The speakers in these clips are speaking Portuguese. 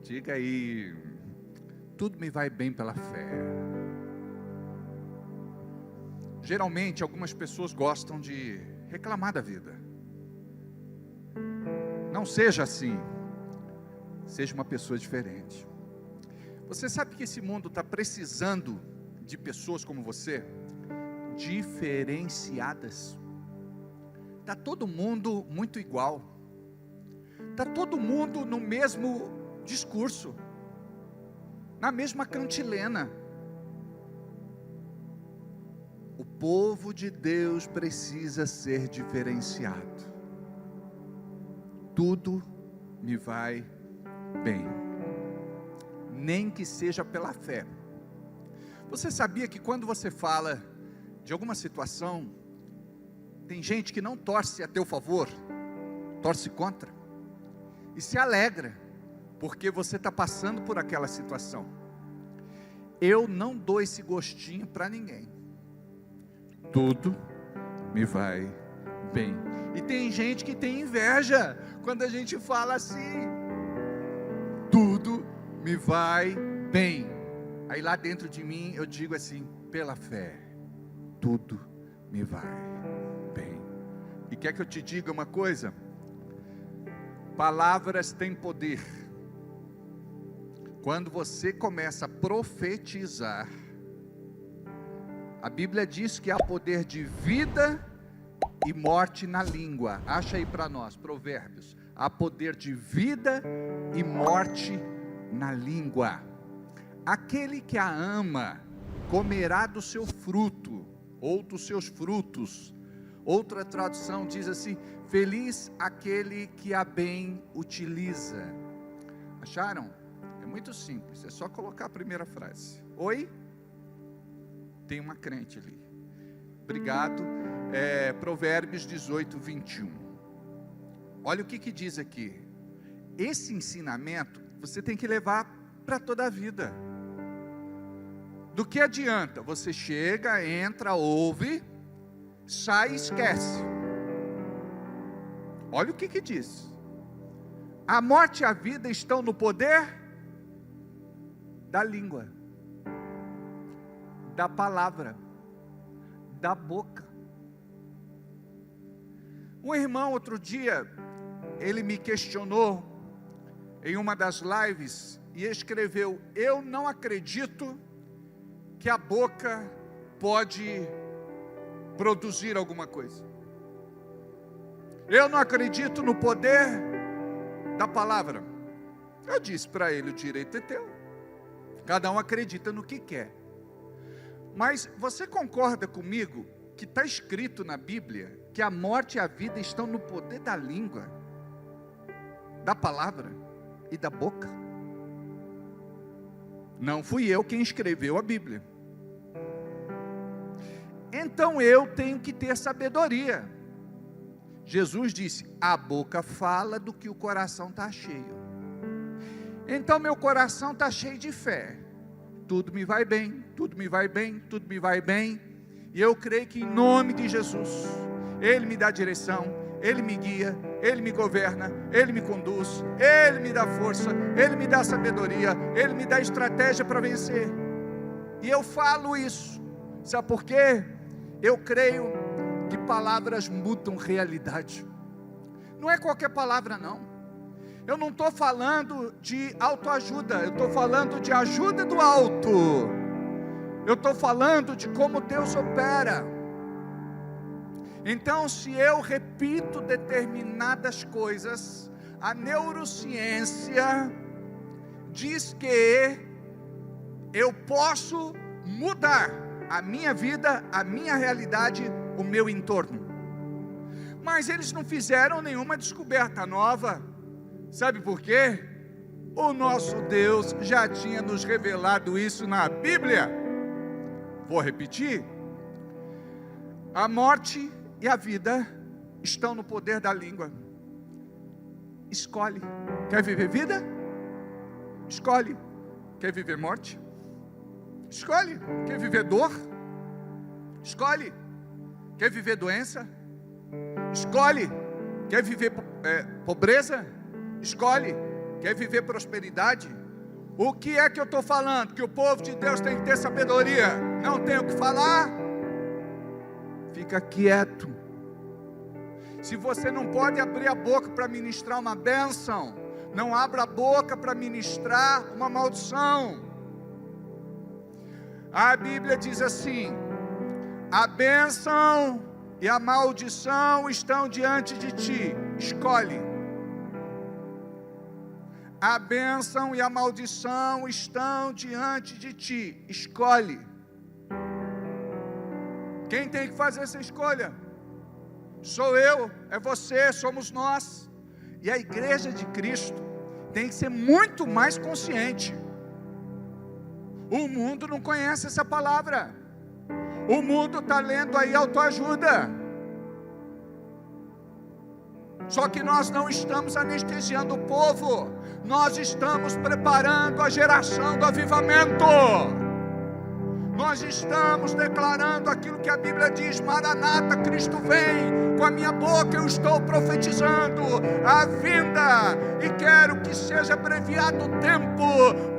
Diga aí, tudo me vai bem pela fé. Geralmente, algumas pessoas gostam de reclamar da vida. Não seja assim. Seja uma pessoa diferente. Você sabe que esse mundo está precisando de pessoas como você, diferenciadas. Está todo mundo muito igual. Está todo mundo no mesmo discurso, na mesma cantilena. O povo de Deus precisa ser diferenciado. Tudo me vai bem, nem que seja pela fé. Você sabia que quando você fala de alguma situação, tem gente que não torce a teu favor, torce contra, e se alegra, porque você está passando por aquela situação. Eu não dou esse gostinho para ninguém. Tudo me vai bem. E tem gente que tem inveja quando a gente fala assim: tudo me vai bem. Aí lá dentro de mim eu digo assim: pela fé, tudo me vai bem. E quer que eu te diga uma coisa? Palavras têm poder. Quando você começa a profetizar, a Bíblia diz que há poder de vida e morte na língua. Acha aí para nós, Provérbios. Há poder de vida e morte na língua. Aquele que a ama comerá do seu fruto, ou dos seus frutos. Outra tradução diz assim: feliz aquele que a bem utiliza. Acharam? É muito simples, é só colocar a primeira frase. Oi? Tem uma crente ali. Obrigado. Provérbios 18, 21. Olha o que diz aqui. Esse ensinamento você tem que levar para toda a vida. Do que adianta? Você chega, entra, ouve, sai e esquece. Olha o que diz. A morte e a vida estão no poder da língua, da palavra, da boca. Um irmão outro dia, ele me questionou em uma das lives e escreveu: eu não acredito que a boca pode produzir alguma coisa. Eu não acredito no poder da palavra. Eu disse para ele: o direito é teu. Cada um acredita no que quer. Mas você concorda comigo que está escrito na Bíblia que a morte e a vida estão no poder da língua, da palavra e da boca? Não fui eu quem escreveu a Bíblia. Então eu tenho que ter sabedoria. Jesus disse: a boca fala do que o coração está cheio. Então meu coração está cheio de fé. Tudo me vai bem, tudo me vai bem, tudo me vai bem. E eu creio que em nome de Jesus, Ele me dá direção, Ele me guia, Ele me governa, Ele me conduz, Ele me dá força, Ele me dá sabedoria, Ele me dá estratégia para vencer. E eu falo isso, sabe por quê? Eu creio que palavras mudam realidade. Não é qualquer palavra não. Eu não estou falando de autoajuda, eu estou falando de ajuda do alto. Eu estou falando de como Deus opera. Então, se eu repito determinadas coisas, a neurociência diz que eu posso mudar a minha vida, a minha realidade, o meu entorno. Mas eles não fizeram nenhuma descoberta nova. Sabe por quê? O nosso Deus já tinha nos revelado isso na Bíblia. Vou repetir. A morte e a vida estão no poder da língua. Escolhe. Quer viver vida? Escolhe. Quer viver morte? Escolhe. Quer viver dor? Escolhe. Quer viver doença? Escolhe. Quer viver pobreza? Escolhe. Quer viver prosperidade? O que é que eu estou falando? Que o povo de Deus tem que ter sabedoria. Não tem o que falar? Fica quieto. Se você não pode abrir a boca para ministrar uma bênção, não abra a boca para ministrar uma maldição. A Bíblia diz assim: a bênção e a maldição estão diante de ti, escolhe. A bênção e a maldição estão diante de ti, escolhe. Quem tem que fazer essa escolha? Sou eu, é você, somos nós. E a igreja de Cristo tem que ser muito mais consciente. O mundo não conhece essa palavra. O mundo está lendo aí autoajuda. Só que nós não estamos anestesiando o povo. Nós estamos preparando a geração do avivamento. Nós estamos declarando aquilo que a Bíblia diz: Maranata, Cristo vem. Com a minha boca eu estou profetizando a vinda, e quero que seja abreviado o tempo,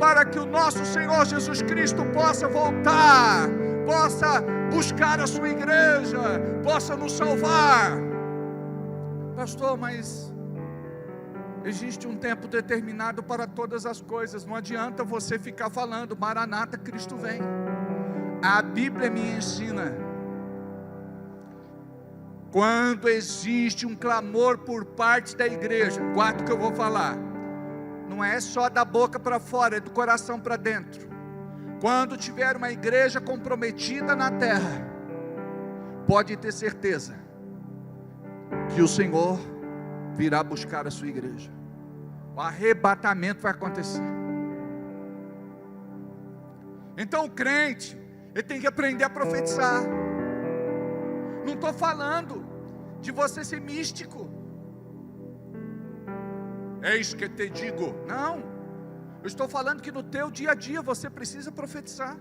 para que o nosso Senhor Jesus Cristo possa voltar, possa buscar a sua igreja, possa nos salvar. Pastor, mas existe um tempo determinado para todas as coisas. Não adianta você ficar falando Maranata, Cristo vem. A Bíblia me ensina, quando existe um clamor por parte da igreja, guarda o que eu vou falar, não é só da boca para fora, é do coração para dentro. Quando tiver uma igreja comprometida na terra, pode ter certeza que o Senhor virá buscar a sua igreja. O arrebatamento vai acontecer. Então o crente, ele tem que aprender a profetizar. Não estou falando de você ser místico. É isso que eu te digo. Não. Eu estou falando que no teu dia a dia você precisa profetizar.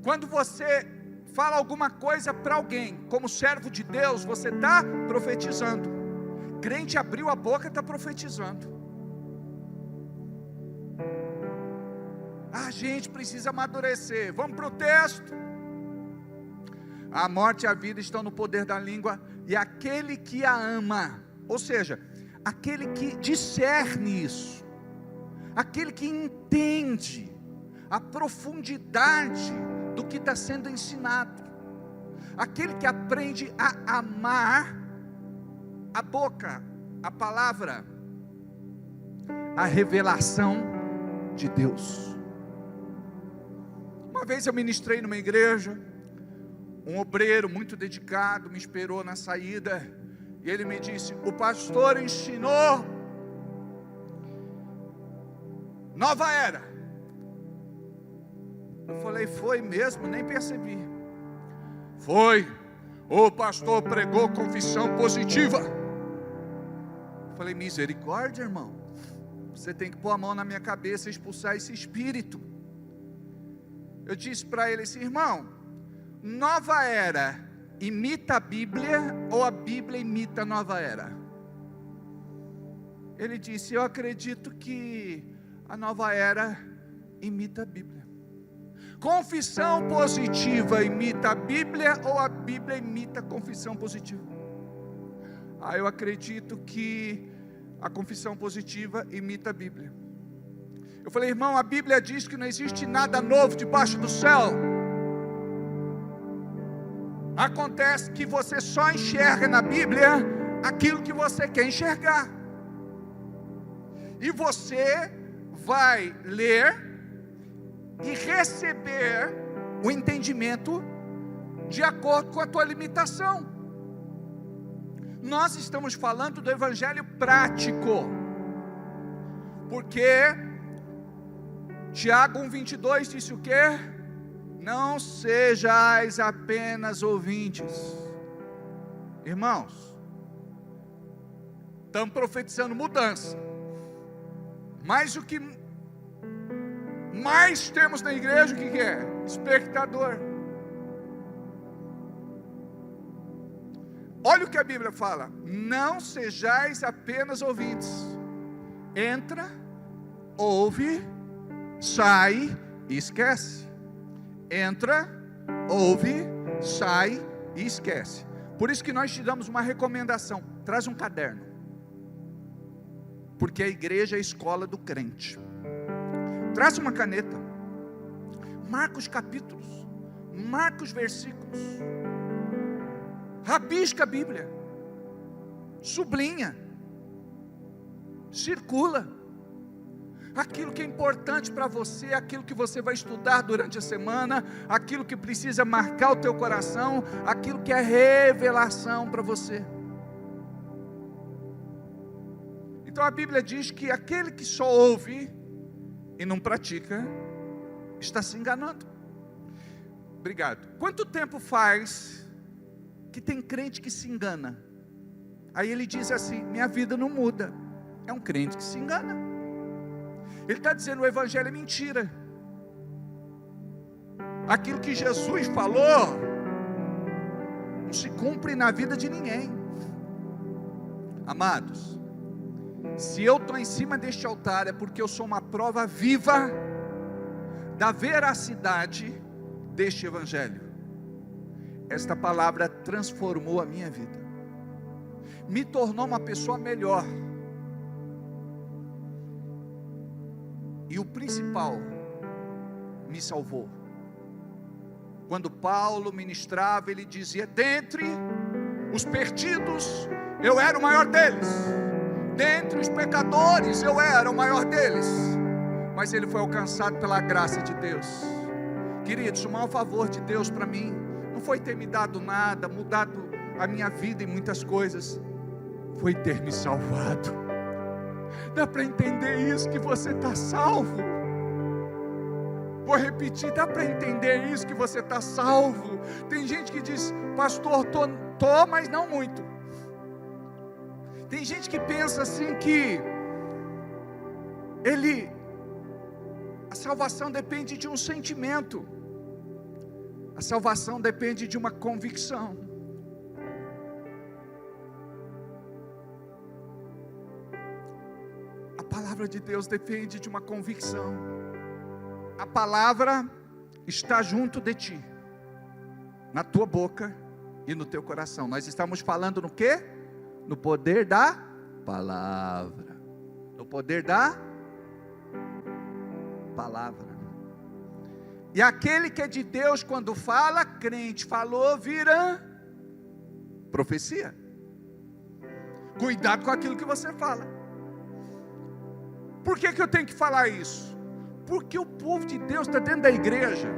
Quando você fala alguma coisa para alguém, como servo de Deus, você está profetizando. Crente abriu a boca e está profetizando. A gente precisa amadurecer. Vamos para o texto. A morte e a vida estão no poder da língua, e aquele que a ama, ou seja, aquele que discerne isso, aquele que entende a profundidade do que está sendo ensinado, aquele que aprende a amar a boca, a palavra, a revelação de Deus. Uma vez eu ministrei numa igreja, um obreiro muito dedicado me esperou na saída, e ele me disse: o pastor ensinou nova era. Eu falei: foi mesmo? Nem percebi. Foi. O pastor pregou confissão positiva. Eu falei: misericórdia, irmão, você tem que pôr a mão na minha cabeça e expulsar esse espírito. Eu disse para ele assim: irmão, nova era imita a Bíblia ou a Bíblia imita a nova era? Ele disse: eu acredito que a nova era imita a Bíblia. Confissão positiva imita a Bíblia ou a Bíblia imita a confissão positiva? Eu acredito que a confissão positiva imita a Bíblia. Eu falei: irmão, a Bíblia diz que não existe nada novo debaixo do céu. Acontece que você só enxerga na Bíblia aquilo que você quer enxergar, e você vai ler e receber o entendimento de acordo com a tua limitação. Nós estamos falando do evangelho prático, porque Tiago 1:22 disse o quê? Não sejais apenas ouvintes. Irmãos, estamos profetizando mudança, mas o que mais temos na igreja, o que é? Espectador. Olha o que a Bíblia fala: não sejais apenas ouvintes. Entra, ouve, sai e esquece. Entra, ouve, sai e esquece. Por isso que nós te damos uma recomendação: traz um caderno, porque a igreja é a escola do crente. Traz uma caneta, marca os capítulos, marca os versículos, rabisca a Bíblia, sublinha, circula aquilo que é importante para você, aquilo que você vai estudar durante a semana, aquilo que precisa marcar o teu coração, aquilo que é revelação para você. Então a Bíblia diz que aquele que só ouve e não pratica, está se enganando. Obrigado. Quanto tempo faz que tem crente que se engana? Aí ele diz assim: minha vida não muda. É um crente que se engana. Ele está dizendo: o evangelho é mentira. Aquilo que Jesus falou não se cumpre na vida de ninguém. Amados, se eu estou em cima deste altar, é porque eu sou uma prova viva da veracidade deste evangelho. Esta palavra transformou a minha vida, me tornou uma pessoa melhor, e o principal, me salvou. Quando Paulo ministrava, ele dizia: dentre os perdidos, eu era o maior deles. Dentre os pecadores, eu era o maior deles. Mas ele foi alcançado pela graça de Deus. Queridos, o maior favor de Deus para mim não foi ter me dado nada, mudado a minha vida em muitas coisas, foi ter me salvado. Dá para entender isso, que você está salvo? Vou repetir, dá para entender isso, que você está salvo? Tem gente que diz: pastor, tô, mas não muito. Tem gente que pensa assim que a salvação depende de um sentimento, a salvação depende de uma convicção. A palavra de Deus depende de uma convicção. A palavra está junto de ti, na tua boca e no teu coração. Nós estamos falando no quê? No poder da palavra. No poder da palavra. E aquele que é de Deus, quando fala, crente, falou, vira profecia. Cuidado com aquilo que você fala. Por que eu tenho que falar isso? Porque o povo de Deus está dentro da igreja,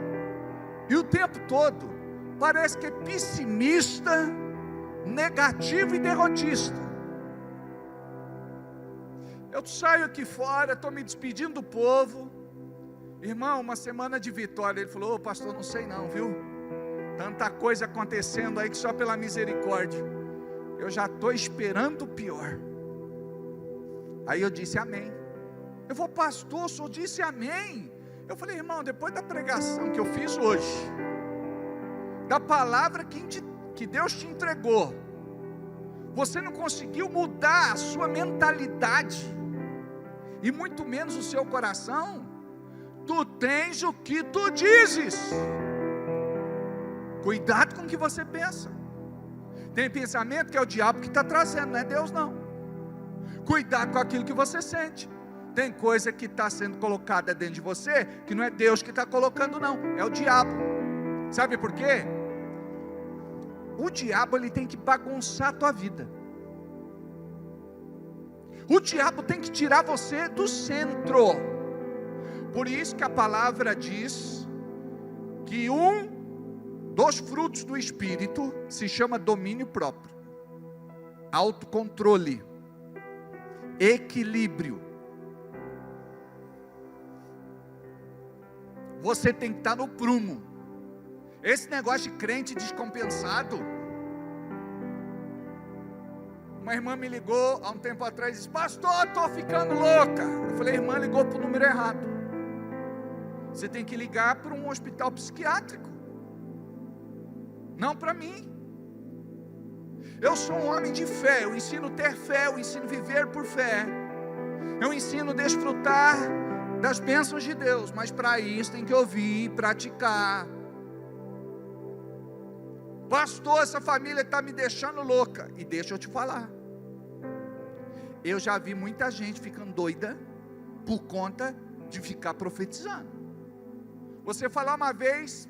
e o tempo todo parece que é pessimista, negativo e derrotista. Eu saio aqui fora, estou me despedindo do povo. Irmão, uma semana de vitória. Ele falou: ô pastor, não sei não, viu? Tanta coisa acontecendo aí que só pela misericórdia. Eu já estou esperando o pior. Aí eu disse amém. Eu vou, pastor, o senhor disse amém. Eu falei: irmão, depois da pregação que eu fiz hoje, da palavra que Deus te entregou, você não conseguiu mudar a sua mentalidade, e muito menos o seu coração. Tu tens o que tu dizes. Cuidado com o que você pensa. Tem pensamento que é o diabo que está trazendo, não é Deus não. Cuidado com aquilo que você sente. Tem coisa que está sendo colocada dentro de você, que não é Deus que está colocando não, é o diabo. Sabe por quê? O diabo, ele tem que bagunçar a tua vida. O diabo tem que tirar você do centro. Por isso que a palavra diz que um dos frutos do Espírito se chama domínio próprio, autocontrole, equilíbrio. Você tem que estar no prumo. Esse negócio de crente descompensado. Uma irmã me ligou há um tempo atrás e disse: pastor, estou ficando louca. Eu falei: irmã, ligou para o número errado. Você tem que ligar para um hospital psiquiátrico, não para mim. Eu sou um homem de fé, eu ensino a ter fé, eu ensino a viver por fé. Eu ensino a desfrutar das bênçãos de Deus, mas para isso tem que ouvir e praticar. Pastor, essa família está me deixando louca. E deixa eu te falar, eu já vi muita gente ficando doida por conta de ficar profetizando. Você falar uma vez,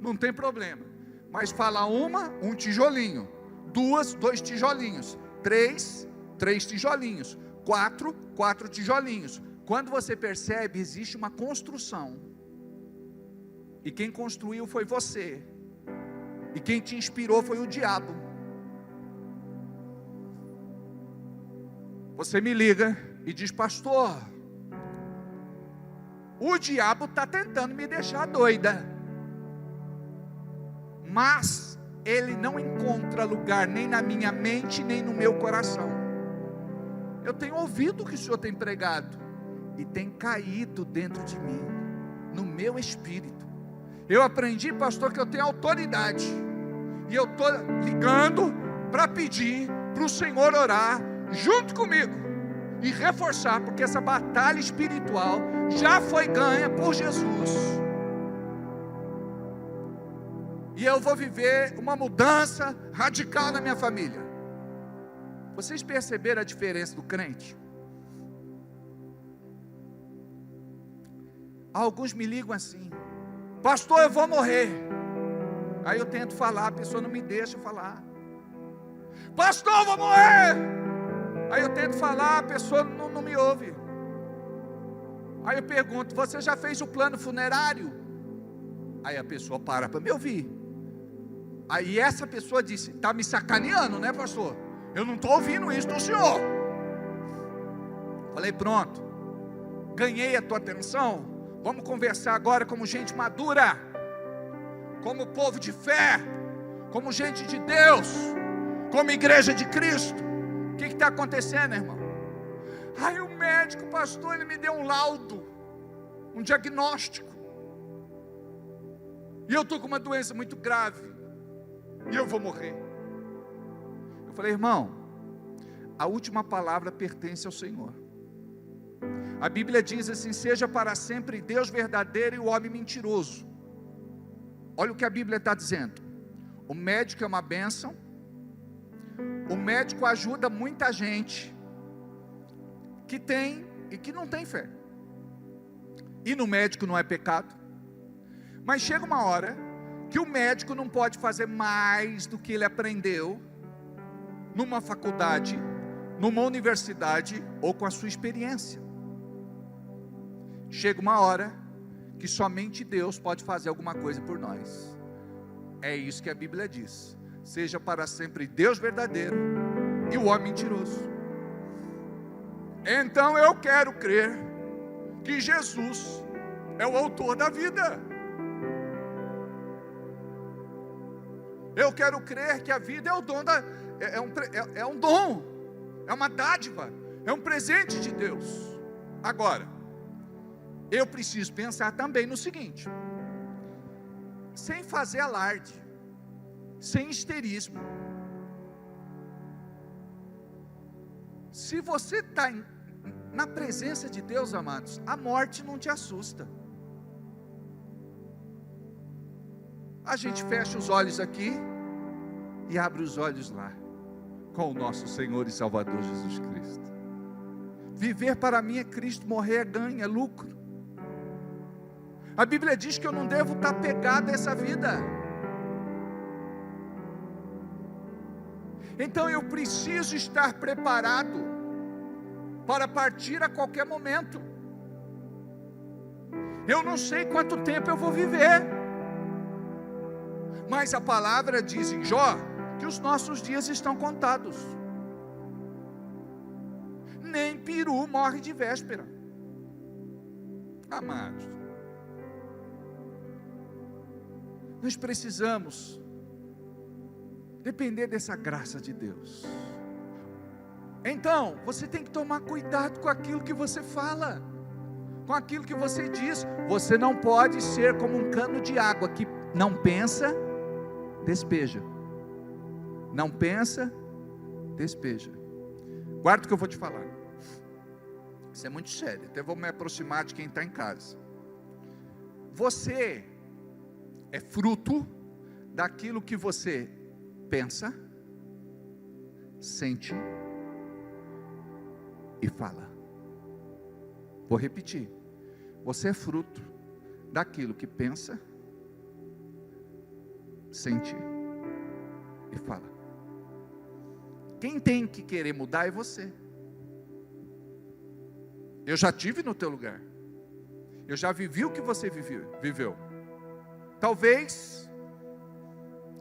não tem problema, mas falar um tijolinho, dois tijolinhos, três tijolinhos, quatro tijolinhos. Quando você percebe, existe uma construção, e quem construiu foi você, e quem te inspirou foi o diabo. Você me liga e diz: pastor, o diabo está tentando me deixar doida, mas ele não encontra lugar nem na minha mente, nem no meu coração. Eu tenho ouvido o que o Senhor tem pregado, e tem caído dentro de mim, no meu espírito. Eu aprendi, pastor, que eu tenho autoridade, e eu estou ligando para pedir para o Senhor orar junto comigo, e reforçar, porque essa batalha espiritual já foi ganha por Jesus, e eu vou viver uma mudança radical na minha família. Vocês perceberam a diferença do crente? Alguns me ligam assim: pastor, eu vou morrer. Aí eu tento falar, a pessoa não me deixa falar. Pastor, eu vou morrer. Aí eu tento falar, a pessoa não me ouve. Aí eu pergunto: você já fez o plano funerário? Aí a pessoa para me ouvir. Aí essa pessoa disse: está me sacaneando, né, pastor? Eu não estou ouvindo isso do senhor. Falei: pronto, ganhei a tua atenção. Vamos conversar agora como gente madura, como povo de fé, como gente de Deus, como igreja de Cristo. O que está acontecendo, irmão? Aí o médico, pastor, ele me deu um laudo, um diagnóstico, e eu estou com uma doença muito grave, e eu vou morrer. Eu falei: irmão, a última palavra pertence ao Senhor. A Bíblia diz assim: seja para sempre Deus verdadeiro e o homem mentiroso. Olha o que a Bíblia está dizendo. O médico é uma bênção. O médico ajuda muita gente que tem e que não tem fé. E no médico não é pecado. Mas chega uma hora que o médico não pode fazer mais do que ele aprendeu numa faculdade, numa universidade ou com a sua experiência. Chega uma hora que somente Deus pode fazer alguma coisa por nós. É isso que a Bíblia diz: seja para sempre Deus verdadeiro e o homem mentiroso. Então eu quero crer que Jesus é o autor da vida. Eu quero crer que a vida é o dom é um dom, é uma dádiva, é um presente de Deus. Agora, eu preciso pensar também no seguinte: sem fazer alarde, sem histerismo. Se você está na presença de Deus, amados, a morte não te assusta. A gente fecha os olhos aqui e abre os olhos lá, com o nosso Senhor e Salvador Jesus Cristo. Viver para mim é Cristo, morrer é ganho, é lucro. A Bíblia diz que eu não devo estar pegado a essa vida. Então eu preciso estar preparado para partir a qualquer momento. Eu não sei quanto tempo eu vou viver, mas a palavra diz em Jó que os nossos dias estão contados. Nem peru morre de véspera. Amados, nós precisamos depender dessa graça de Deus. Então, você tem que tomar cuidado com aquilo que você fala, com aquilo que você diz. Você não pode ser como um cano de água que não pensa, despeja. Não pensa, despeja. Guarda o que eu vou te falar. Isso é muito sério. Até vou me aproximar de quem está em casa. Você é fruto daquilo que você pensa, sente e fala. Vou repetir. Você é fruto daquilo que pensa, sente e fala. Quem tem que querer mudar é você. Eu já tive no teu lugar. Eu já vivi o que você viveu. Talvez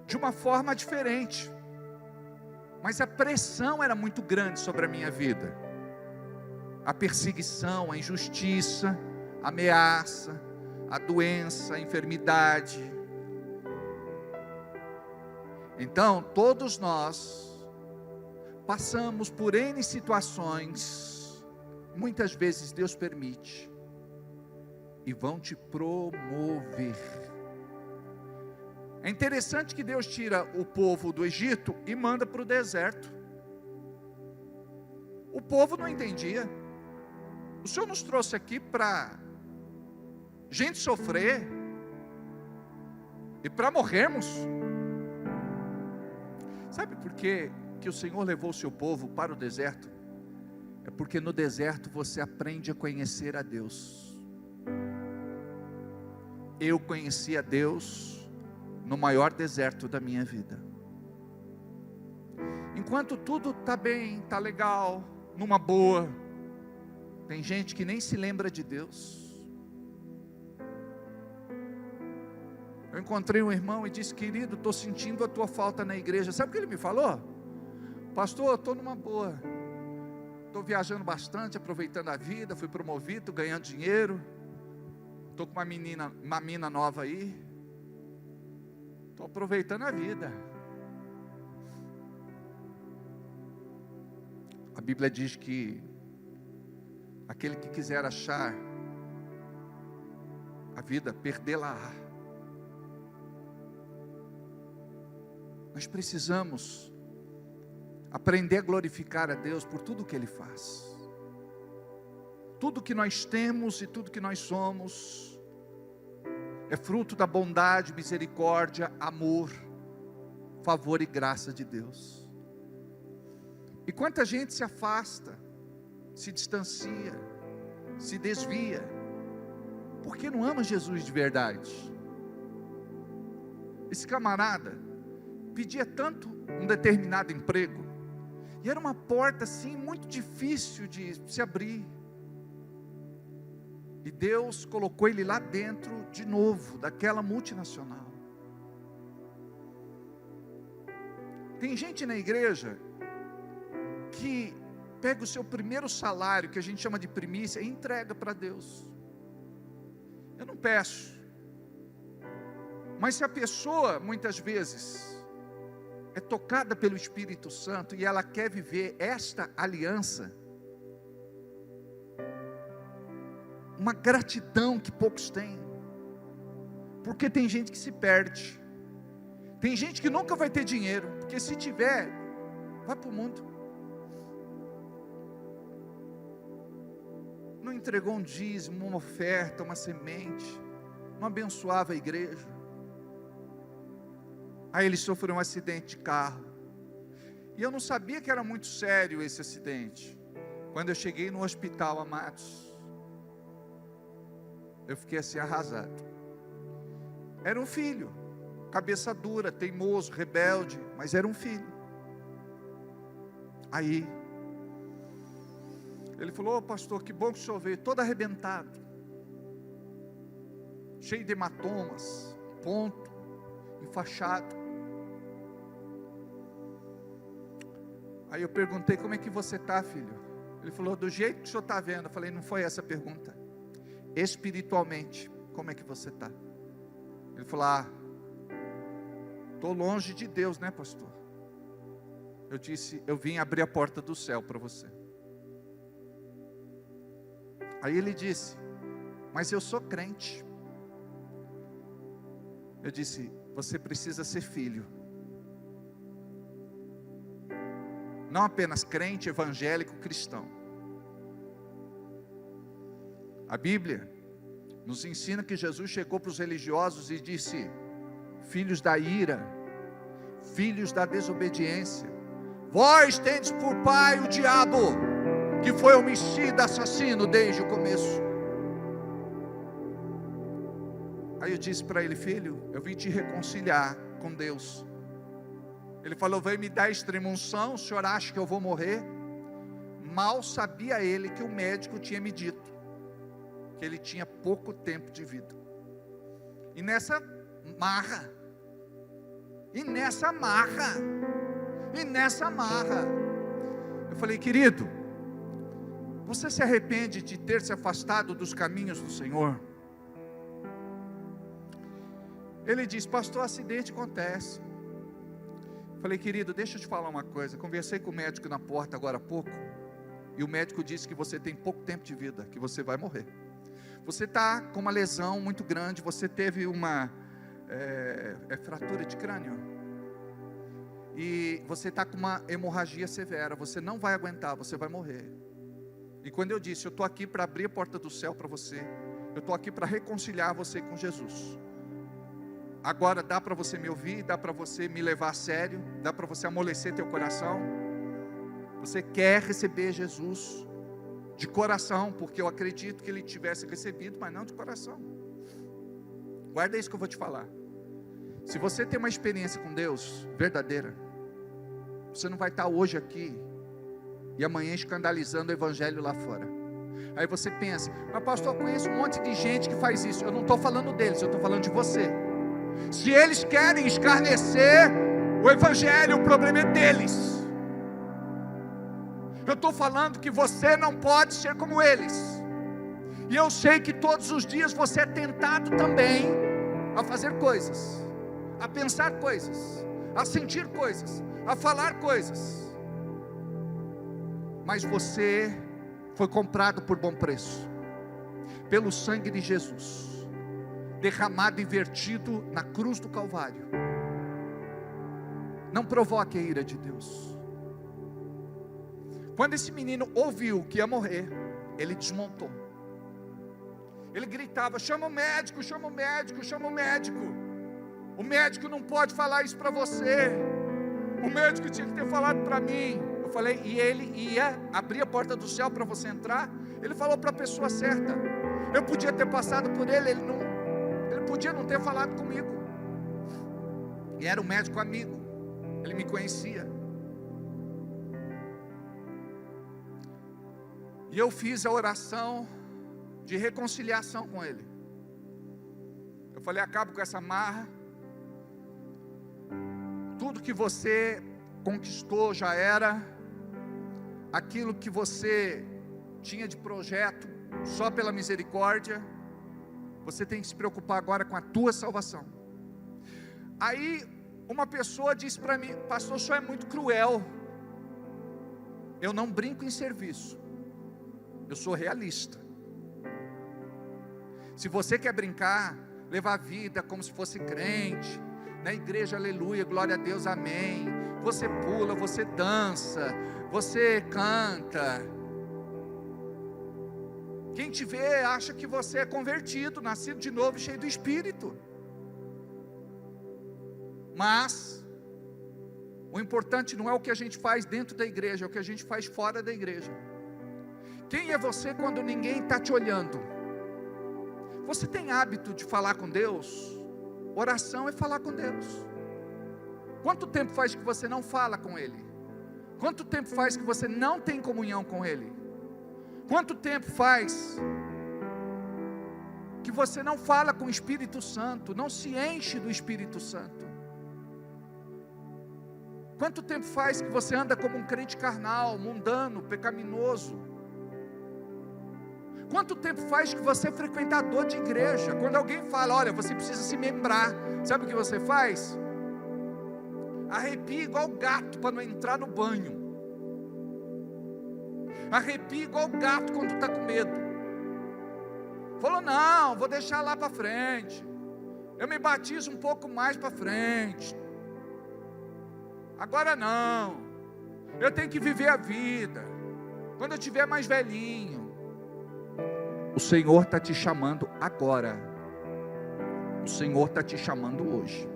de uma forma diferente, mas a pressão era muito grande sobre a minha vida. A perseguição, a injustiça, a ameaça, a doença, a enfermidade. Então, todos nós passamos por N situações, muitas vezes Deus permite, e vão te promover. É interessante que Deus tira o povo do Egito e manda para o deserto. O povo não entendia. O Senhor nos trouxe aqui para gente sofrer e para morrermos. Sabe por que o Senhor levou o seu povo para o deserto? É porque no deserto você aprende a conhecer a Deus. Eu conheci a Deus no maior deserto da minha vida. Enquanto tudo está bem, está legal, numa boa, tem gente que nem se lembra de Deus. Eu encontrei um irmão e disse: querido, estou sentindo a tua falta na igreja. Sabe o que ele me falou? Pastor, estou numa boa, estou viajando bastante, aproveitando a vida, fui promovido, ganhando dinheiro, estou com uma mina nova aí, estou aproveitando a vida. A Bíblia diz que aquele que quiser achar a vida, perdê-la-á. Nós precisamos aprender a glorificar a Deus por tudo que Ele faz. Tudo que nós temos e tudo que nós somos é fruto da bondade, misericórdia, amor, favor e graça de Deus. E quanta gente se afasta, se distancia, se desvia, porque não ama Jesus de verdade. Esse camarada pedia tanto um determinado emprego, e era uma porta assim muito difícil de se abrir, e Deus colocou ele lá dentro de novo, daquela multinacional. Tem gente na igreja que pega o seu primeiro salário, que a gente chama de primícia, e entrega para Deus. Eu não peço, mas se a pessoa muitas vezes é tocada pelo Espírito Santo e ela quer viver esta aliança, uma gratidão que poucos têm, porque tem gente que se perde, tem gente que nunca vai ter dinheiro, porque se tiver, vai para o mundo. Não entregou um dízimo, uma oferta, uma semente, não abençoava a igreja. Aí ele sofreu um acidente de carro, e eu não sabia que era muito sério esse acidente. Quando eu cheguei no hospital, amados, eu fiquei assim arrasado. Era um filho, cabeça dura, teimoso, rebelde, mas era um filho. Aí ele falou: pastor, que bom que o senhor veio, todo arrebentado, cheio de hematomas, ponto, enfaixado. Aí eu perguntei: como é que você está, filho? Ele falou: do jeito que o senhor está vendo. Eu falei: não foi essa a pergunta. Espiritualmente, como é que você está? Ele falou: estou longe de Deus, né, pastor? Eu disse: eu vim abrir a porta do céu para você. Aí ele disse: mas eu sou crente. Eu disse: você precisa ser filho, não apenas crente, evangélico, cristão. A Bíblia nos ensina que Jesus chegou para os religiosos e disse: filhos da ira, filhos da desobediência, vós tendes por pai o diabo, que foi homicida, assassino desde o começo. Aí eu disse para ele: filho, eu vim te reconciliar com Deus. Ele falou: vai me dar extrema-unção, o senhor acha que eu vou morrer? Mal sabia ele que o médico tinha me dito que ele tinha pouco tempo de vida. E nessa marra, eu falei: querido, você se arrepende de ter se afastado dos caminhos do Senhor? Ele disse: pastor, acidente acontece. Eu falei: querido, deixa eu te falar uma coisa. Conversei com o médico na porta agora há pouco, e o médico disse que você tem pouco tempo de vida, que você vai morrer. Você está com uma lesão muito grande, você teve uma fratura de crânio, e você está com uma hemorragia severa, você não vai aguentar, você vai morrer. E quando eu disse: eu estou aqui para abrir a porta do céu para você, eu estou aqui para reconciliar você com Jesus. Agora dá para você me ouvir, dá para você me levar a sério, dá para você amolecer teu coração? Você quer receber Jesus de coração, porque eu acredito que ele tivesse recebido, mas não de coração. Guarda isso que eu vou te falar. Se você tem uma experiência com Deus verdadeira, você não vai estar hoje aqui e amanhã escandalizando o evangelho lá fora. Aí você pensa: mas pastor, eu conheço um monte de gente que faz isso. Eu não estou falando deles, eu estou falando de você. Se eles querem escarnecer o evangelho, o problema é deles. Eu estou falando que você não pode ser como eles. E eu sei que todos os dias você é tentado também a fazer coisas, a pensar coisas, a sentir coisas, a falar coisas. Mas você foi comprado por bom preço, pelo sangue de Jesus, derramado e vertido na cruz do Calvário. Não provoque a ira de Deus. Quando esse menino ouviu que ia morrer, ele desmontou. Ele gritava: chama o médico, chama o médico, chama o médico. O médico não pode falar isso para você. O médico tinha que ter falado para mim. Eu falei: e ele ia abrir a porta do céu para você entrar? Ele falou para a pessoa certa. Eu podia ter passado por ele, ele podia não ter falado comigo. E era um médico amigo, ele me conhecia. E eu fiz a oração de reconciliação com ele. Eu falei: acabo com essa marra. Tudo que você conquistou já era. Aquilo que você tinha de projeto, só pela misericórdia, você tem que se preocupar agora com a tua salvação. Aí uma pessoa disse para mim: pastor, o senhor é muito cruel. Eu não brinco em serviço, eu sou realista. Se você quer brincar, levar a vida como se fosse crente, na igreja, aleluia, glória a Deus, amém, você pula, você dança, você canta, quem te vê acha que você é convertido, nascido de novo, cheio do Espírito. Mas o importante não é o que a gente faz dentro da igreja, é o que a gente faz fora da igreja. Quem é você quando ninguém está te olhando? Você tem hábito de falar com Deus? Oração é falar com Deus. Quanto tempo faz que você não fala com Ele? Quanto tempo faz que você não tem comunhão com Ele? Quanto tempo faz que você não fala com o Espírito Santo, não se enche do Espírito Santo? Quanto tempo faz que você anda como um crente carnal, mundano, pecaminoso? Quanto tempo faz que você é frequentador de igreja? Quando alguém fala: olha, você precisa se membrar, sabe o que você faz? Arrepia igual gato para não entrar no banho. Arrepia igual gato quando está com medo. Falou: não, vou deixar lá para frente, eu me batizo um pouco mais para frente, agora não, eu tenho que viver a vida, quando eu estiver mais velhinho. O Senhor está te chamando agora. O Senhor está te chamando hoje.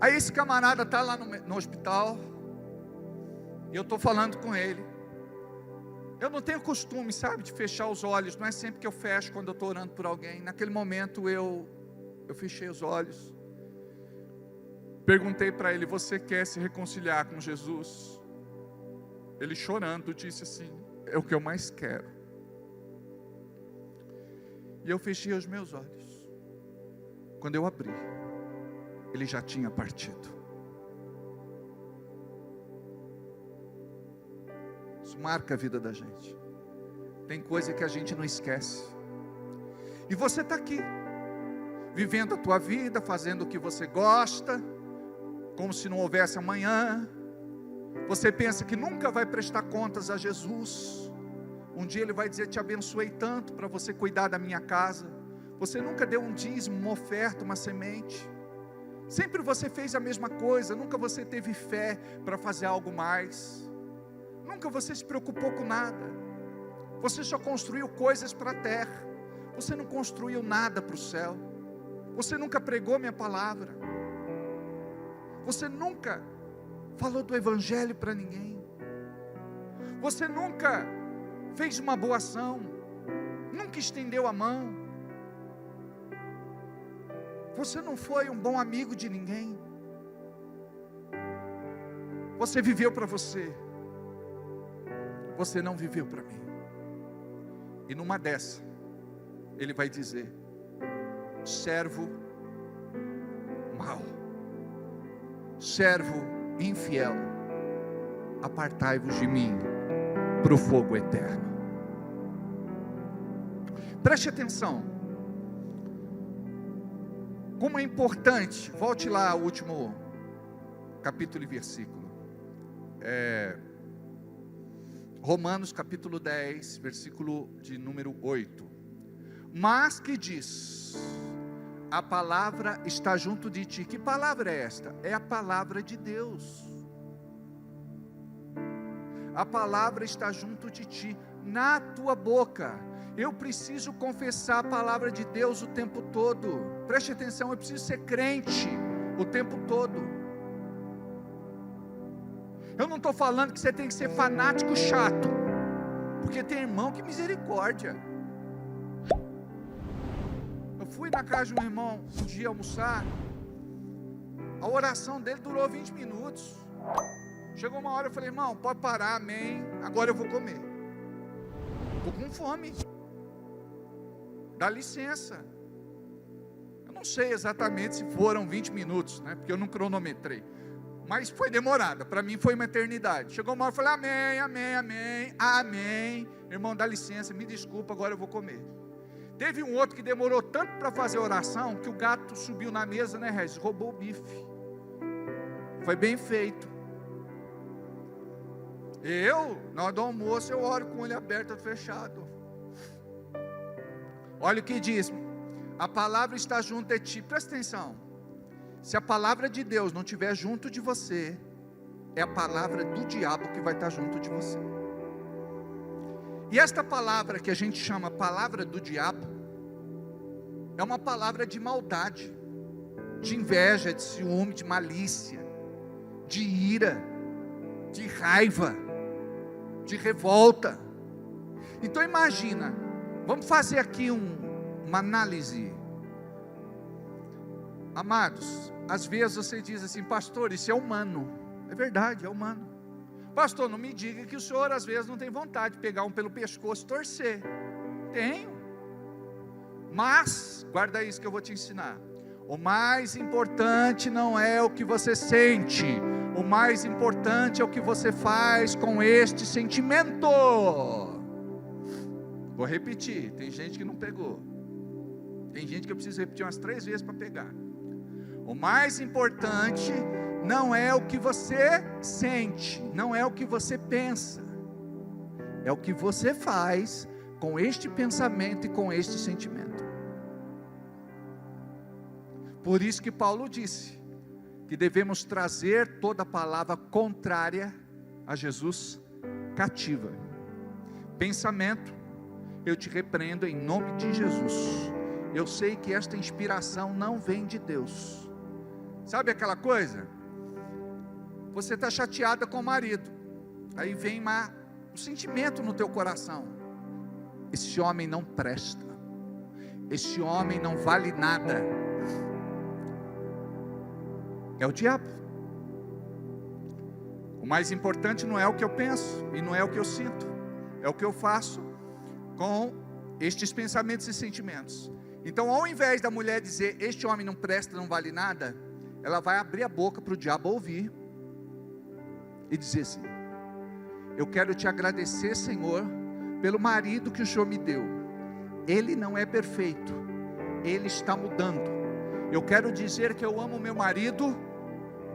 Aí esse camarada está lá no hospital, e eu estou falando com ele. Eu não tenho costume, sabe, de fechar os olhos. Não é sempre que eu fecho quando eu estou orando por alguém. Naquele momento eu fechei os olhos. Perguntei para ele: você quer se reconciliar com Jesus? Ele, chorando, disse assim: é o que eu mais quero. E eu fechei os meus olhos. Quando eu abri, ele já tinha partido. Isso marca a vida da gente. Tem coisa que a gente não esquece. E você está aqui, vivendo a tua vida, fazendo o que você gosta, como se não houvesse amanhã. Você pensa que nunca vai prestar contas a Jesus. Um dia Ele vai dizer: te abençoei tanto para você cuidar da minha casa. Você nunca deu um dízimo, uma oferta, uma semente. Sempre você fez a mesma coisa. Nunca você teve fé para fazer algo mais. Nunca você se preocupou com nada. Você só construiu coisas para a terra. Você não construiu nada para o céu. Você nunca pregou minha palavra. Você nunca falou do evangelho para ninguém. Você nunca fez uma boa ação. Nunca estendeu a mão. Você não foi um bom amigo de ninguém. Você viveu para você. Você não viveu para mim. E numa dessa, Ele vai dizer: servo mau, servo infiel, apartai-vos de mim para o fogo eterno. Preste atenção. Como é importante. Volte lá ao último capítulo e versículo. Romanos capítulo 10, versículo de número 8. Mas que diz: a palavra está junto de ti. Que palavra é esta? É a palavra de Deus. A palavra está junto de ti, na tua boca. Eu preciso confessar a palavra de Deus o tempo todo. Preste atenção, eu preciso ser crente o tempo todo. Eu não estou falando que você tem que ser fanático chato, porque tem irmão que misericórdia. Eu fui na casa de um irmão um dia almoçar. A oração dele durou 20 minutos. Chegou uma hora, eu falei: irmão, pode parar, amém. Agora eu vou comer. Estou com fome. Dá licença. Eu não sei exatamente se foram 20 minutos, né? Porque eu não cronometrei. Mas foi demorada, para mim foi uma eternidade. Chegou uma hora, eu falei: amém, amém, amém, amém. Irmão, dá licença, me desculpa, agora eu vou comer. Teve um outro que demorou tanto para fazer a oração, que o gato subiu na mesa, né, Regis? Roubou o bife. Foi bem feito. Na hora do almoço, eu oro com o olho aberto ou fechado. Olha o que diz: a palavra está junto de ti. Presta atenção. Se a palavra de Deus não estiver junto de você, é a palavra do diabo que vai estar junto de você. E esta palavra que a gente chama palavra do diabo, é uma palavra de maldade, de inveja, de ciúme, de malícia, de ira, de raiva, de revolta. Então imagina, vamos fazer aqui uma análise. Amados, às vezes você diz assim: pastor, isso é humano. É verdade, é humano. Pastor, não me diga que o senhor às vezes não tem vontade de pegar um pelo pescoço e torcer. Tenho. Mas, guarda isso que eu vou te ensinar. O mais importante não é o que você sente. O mais importante é o que você faz com este sentimento. Vou repetir, tem gente que não pegou. Tem gente que eu preciso repetir umas 3 vezes para pegar. O mais importante não é o que você sente, não é o que você pensa, é o que você faz com este pensamento e com este sentimento. Por isso que Paulo disse que devemos trazer toda palavra contrária a Jesus cativa. Pensamento eu te repreendo em nome de Jesus. Eu sei que esta inspiração não vem de Deus. Sabe aquela coisa? Você está chateada com o marido, aí vem um sentimento no teu coração: esse homem não presta, esse homem não vale nada. É o diabo. O mais importante não é o que eu penso, e não é o que eu sinto, é o que eu faço com estes pensamentos e sentimentos. Então, ao invés da mulher dizer, este homem não presta, não vale nada, ela vai abrir a boca para o diabo ouvir, e dizer assim: eu quero te agradecer, Senhor, pelo marido que o Senhor me deu. Ele não é perfeito, ele está mudando. Eu quero dizer que eu amo meu marido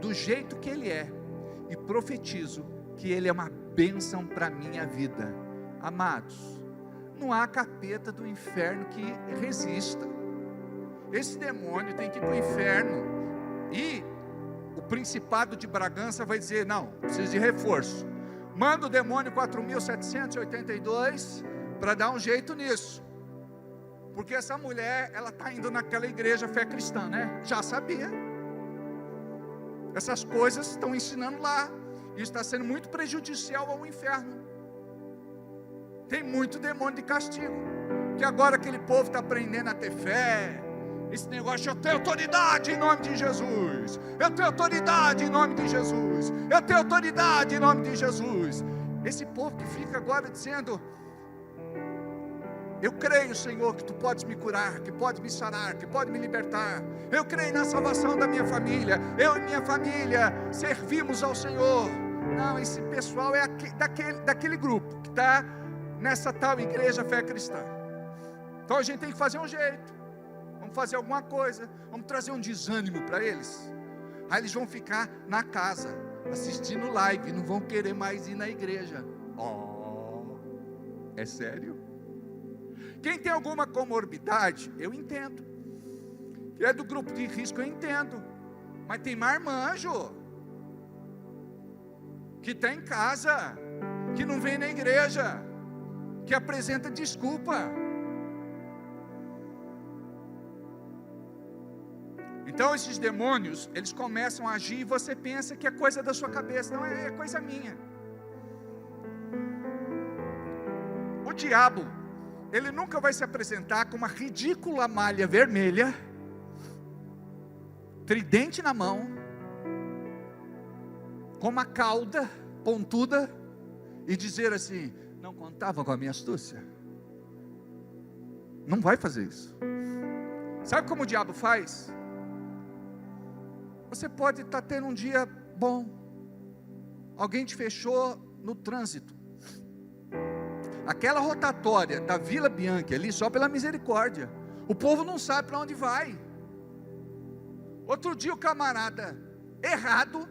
do jeito que ele é, e profetizo que ele é uma bênção para a minha vida. Amados, não há capeta do inferno que resista. Esse demônio tem que ir para o inferno, e o principado de Bragança vai dizer: não, precisa de reforço. Manda o demônio 4.782 para dar um jeito nisso, porque essa mulher, ela está indo naquela igreja Fé Cristã, né? Já sabia. Essas coisas estão ensinando lá, e está sendo muito prejudicial ao inferno. Tem muito demônio de castigo, que agora aquele povo está aprendendo a ter fé. Esse negócio: eu tenho autoridade em nome de Jesus, eu tenho autoridade em nome de Jesus, eu tenho autoridade em nome de Jesus. Esse povo que fica agora dizendo: eu creio, Senhor, que Tu podes me curar, que pode me sarar, que pode me libertar. Eu creio na salvação da minha família, eu e minha família servimos ao Senhor. Não, esse pessoal é daquele grupo que está nessa tal igreja Fé Cristã. Então a gente tem que fazer um jeito, vamos fazer alguma coisa, vamos trazer um desânimo para eles. Aí eles vão ficar na casa, assistindo live, não vão querer mais ir na igreja. Oh, é sério? Quem tem alguma comorbidade, eu entendo. Que é do grupo de risco, eu entendo. Mas tem marmanjo que está em casa, que não vem na igreja, que apresenta desculpa. Então esses demônios, eles começam a agir, e você pensa que é coisa da sua cabeça. Não, é coisa minha. O diabo, ele nunca vai se apresentar com uma ridícula malha vermelha, tridente na mão, com uma cauda pontuda, e dizer assim: não contava com a minha astúcia. Não vai fazer isso. Sabe como o diabo faz? Você pode estar tendo um dia bom, alguém te fechou no trânsito, aquela rotatória da Vila Bianchi ali, só pela misericórdia, o povo não sabe para onde vai. Outro dia o camarada errado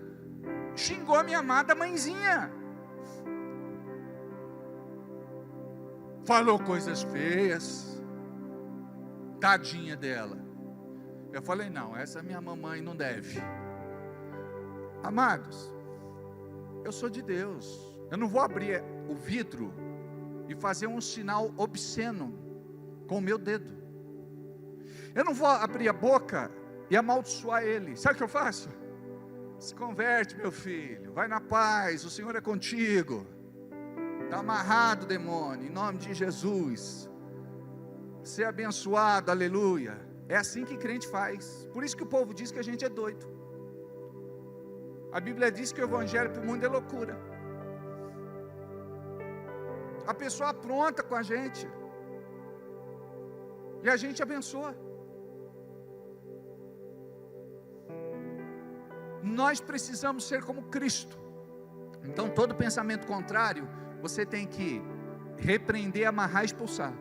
xingou a minha amada mãezinha, falou coisas feias, tadinha dela. Eu falei: não, essa minha mamãe não deve. Amados, eu sou de Deus, eu não vou abrir o vidro e fazer um sinal obsceno com o meu dedo. Eu não vou abrir a boca e amaldiçoar ele. Sabe o que eu faço? Se converte, meu filho, vai na paz, o Senhor é contigo. Está amarrado, demônio, em nome de Jesus. Ser abençoado, aleluia. É assim que crente faz. Por isso que o povo diz que a gente é doido. A Bíblia diz que o evangelho para o mundo é loucura. A pessoa apronta com a gente, e a gente abençoa. Nós precisamos ser como Cristo. Então todo pensamento contrário, você tem que repreender, amarrar e expulsar.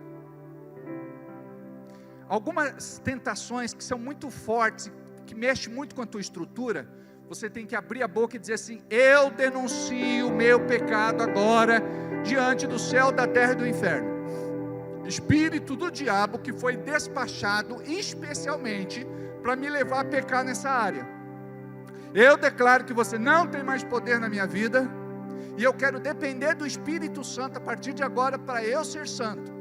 Algumas tentações que são muito fortes, que mexem muito com a tua estrutura, você tem que abrir a boca e dizer assim: eu denuncio o meu pecado agora, diante do céu, da terra e do inferno. Espírito do diabo que foi despachado especialmente para me levar a pecar nessa área, eu declaro que você não tem mais poder na minha vida, e eu quero depender do Espírito Santo a partir de agora para eu ser santo.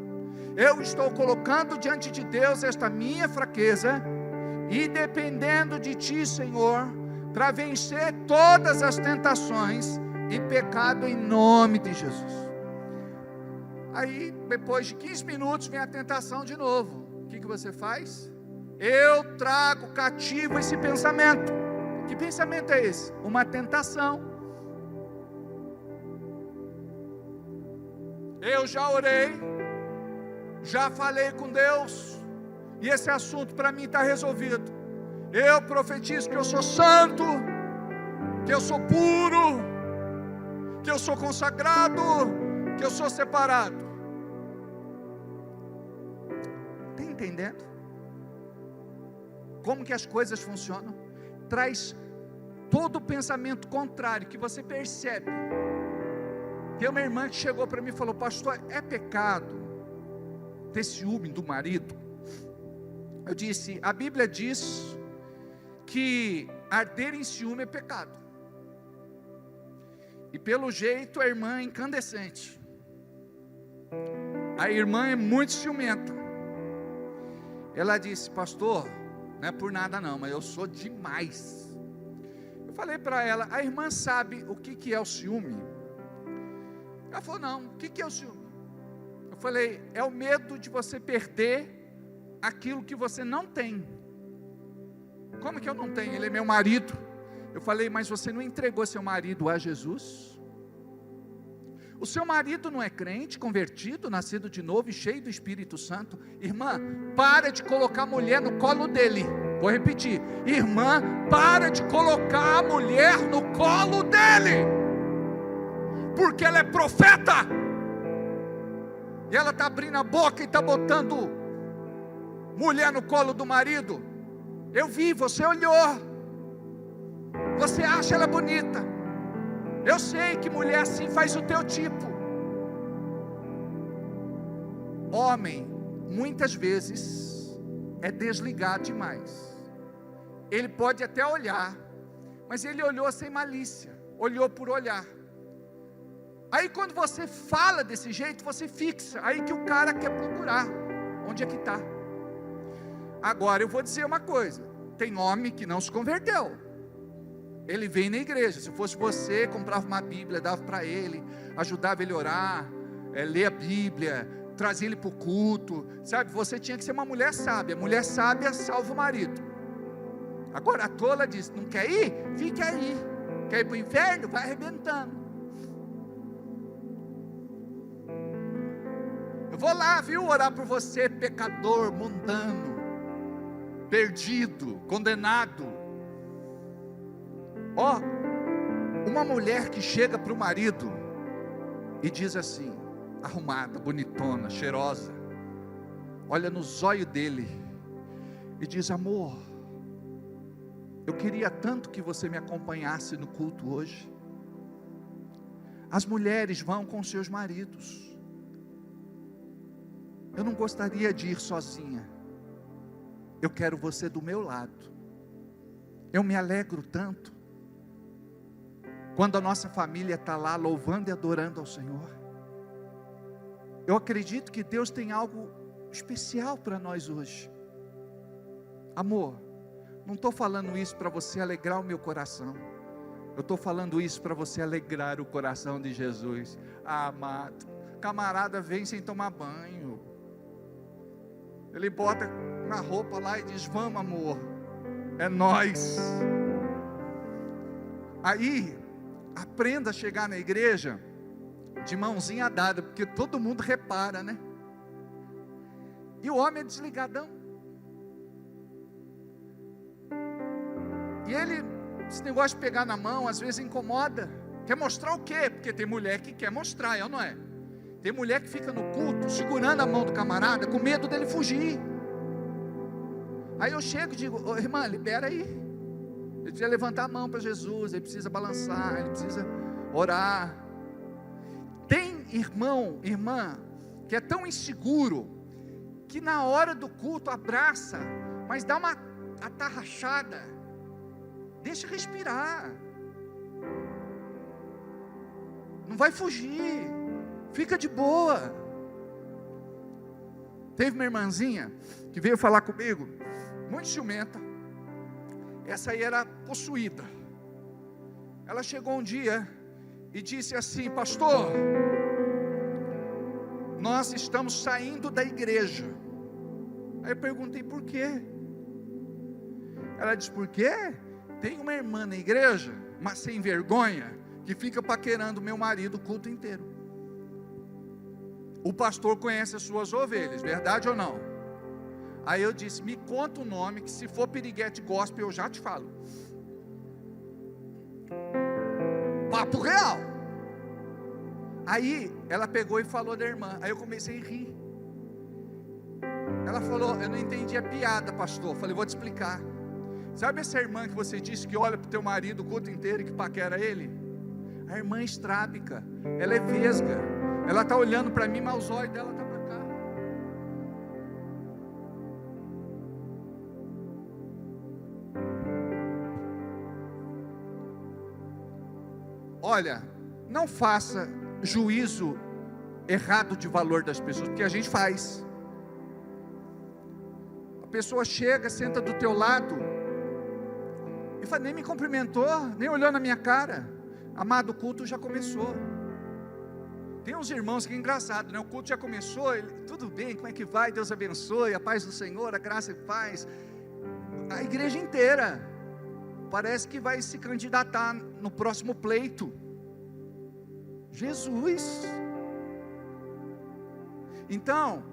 Eu estou colocando diante de Deus esta minha fraqueza e dependendo de Ti, Senhor, para vencer todas as tentações e pecado em nome de Jesus. Aí, depois de 15 minutos, vem a tentação de novo. O que você faz? Eu trago cativo esse pensamento. Que pensamento é esse? Uma tentação. Eu já orei, já falei com Deus, e esse assunto para mim está resolvido. Eu profetizo que eu sou santo, que eu sou puro, que eu sou consagrado, que eu sou separado. Está entendendo? Como que as coisas funcionam? Traz todo o pensamento contrário que você percebe. Tem uma irmã que chegou para mim e falou: pastor, é pecado ter ciúme do marido? Eu disse: a Bíblia diz que arder em ciúme é pecado. E pelo jeito a irmã é incandescente. A irmã é muito ciumenta. Ela disse: pastor, não é por nada não, mas eu sou demais. Eu falei para ela: a irmã sabe o que é o ciúme? Ela falou: não, o que é o ciúme? Eu falei: é o medo de você perder aquilo que você não tem. Como que eu não tenho? Ele é meu marido. Eu falei: mas você não entregou seu marido a Jesus? O seu marido não é crente, convertido, nascido de novo e cheio do Espírito Santo? Irmã, para de colocar a mulher no colo dele. Vou repetir: irmã, para de colocar a mulher no colo dele, porque ela é profeta, e ela está abrindo a boca e está botando mulher no colo do marido. Eu vi, você olhou, você acha ela bonita, eu sei que mulher assim faz o teu tipo. Homem, muitas vezes, é desligado demais. Ele pode até olhar, mas ele olhou sem malícia, olhou por olhar. Aí quando você fala desse jeito, você fixa, aí que o cara quer procurar, onde é que está. Agora eu vou dizer uma coisa: tem homem que não se converteu, ele vem na igreja. Se fosse você, comprava uma Bíblia, dava para ele, ajudava ele a orar, ler a Bíblia, trazia ele para o culto, sabe? Você tinha que ser uma mulher sábia. Mulher sábia salva o marido. Agora a tola diz: não quer ir? Fica aí. Quer ir para o inferno? Vai arrebentando. Eu vou lá, viu, orar por você, pecador, mundano, perdido, condenado. Ó, uma mulher que chega para o marido e diz assim, arrumada, bonitona, cheirosa, olha nos olhos dele e diz: amor, eu queria tanto que você me acompanhasse no culto hoje. As mulheres vão com seus maridos, eu não gostaria de ir sozinha, eu quero você do meu lado. Eu me alegro tanto quando a nossa família está lá louvando e adorando ao Senhor. Eu acredito que Deus tem algo especial para nós hoje. Amor, não estou falando isso para você alegrar o meu coração, eu estou falando isso para você alegrar o coração de Jesus. Ah, amado, camarada vem sem tomar banho, ele bota na roupa lá e diz: vamos, amor, é nós. Aí aprenda a chegar na igreja de mãozinha dada, porque todo mundo repara, né? E o homem é desligadão, e ele, esse negócio de pegar na mão, às vezes incomoda. Quer mostrar o quê? Porque tem mulher que quer mostrar, é ou não é? Tem mulher que fica no culto segurando a mão do camarada, com medo dele fugir. Aí eu chego e digo: ô, irmã, libera aí. Ele precisa levantar a mão para Jesus, ele precisa balançar, ele precisa orar. Tem irmão, irmã, que é tão inseguro, que na hora do culto abraça, mas dá uma atarrachada, deixa respirar, não vai fugir, fica de boa. Teve uma irmãzinha que veio falar comigo, muito ciumenta. Essa aí era possuída. Ela chegou um dia e disse assim: pastor, nós estamos saindo da igreja. Aí eu perguntei por quê. Ela disse: por quê? Tem uma irmã na igreja, mas sem vergonha, que fica paquerando meu marido o culto inteiro. O pastor conhece as suas ovelhas, verdade ou não? Aí eu disse: me conta o nome, que se for piriguete gospel eu já te falo. Papo real. Aí ela pegou e falou da irmã. Aí eu comecei a rir. Ela falou: eu não entendi a piada, pastor. Eu falei: vou te explicar. Sabe essa irmã que você disse que olha para o teu marido o culto inteiro e que paquera ele? A irmã é estrábica, ela é vesga. Ela está olhando para mim, mas os olhos dela estão para cá. Olha, não faça juízo errado de valor das pessoas, porque a gente faz. A pessoa chega, senta do teu lado e fala: nem me cumprimentou, nem olhou na minha cara. Amado, o culto já começou. Tem uns irmãos que é engraçado, né? O culto já começou, tudo bem, como é que vai? Deus abençoe, a paz do Senhor, a graça e paz. A igreja inteira parece que vai se candidatar no próximo pleito. Jesus. Então,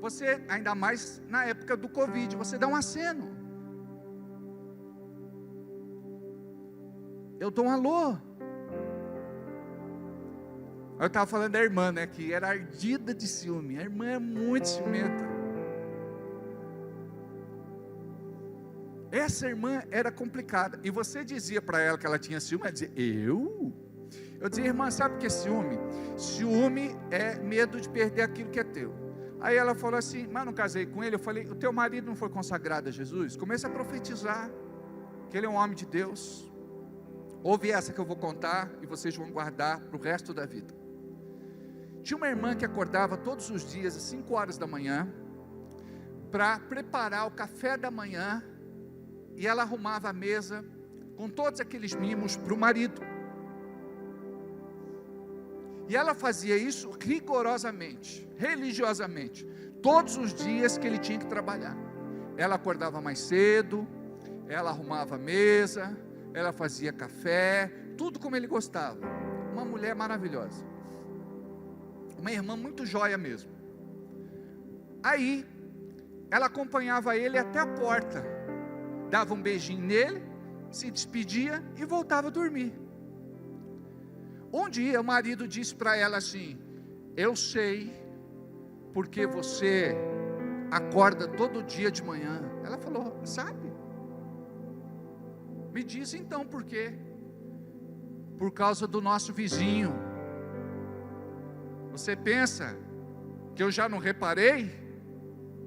você, ainda mais na época do Covid, você dá um aceno. Eu dou um alô. Eu estava falando da irmã, né, que era ardida de ciúme. A irmã é muito ciumenta. Essa irmã era complicada. E você dizia para ela que ela tinha ciúme. Ela dizia: eu dizia: irmã, sabe o que é ciúme? Ciúme é medo de perder aquilo que é teu. Aí ela falou assim: mas não casei com ele. Eu falei: o teu marido não foi consagrado a Jesus? Comece a profetizar que ele é um homem de Deus. Ouve essa que eu vou contar e vocês vão guardar para o resto da vida. Tinha uma irmã que acordava todos os dias às 5 horas da manhã para preparar o café da manhã, e ela arrumava a mesa com todos aqueles mimos para o marido. E ela fazia isso rigorosamente, religiosamente, todos os dias que ele tinha que trabalhar. Ela acordava mais cedo, ela arrumava a mesa, ela fazia café, tudo como ele gostava. Uma mulher maravilhosa, uma irmã muito joia mesmo. Aí ela acompanhava ele até a porta, dava um beijinho nele, se despedia e voltava a dormir. Um dia o marido disse para ela assim: eu sei porque você acorda todo dia de manhã. Ela falou: sabe? Me diz então por quê? Por causa do nosso vizinho. Você pensa que eu já não reparei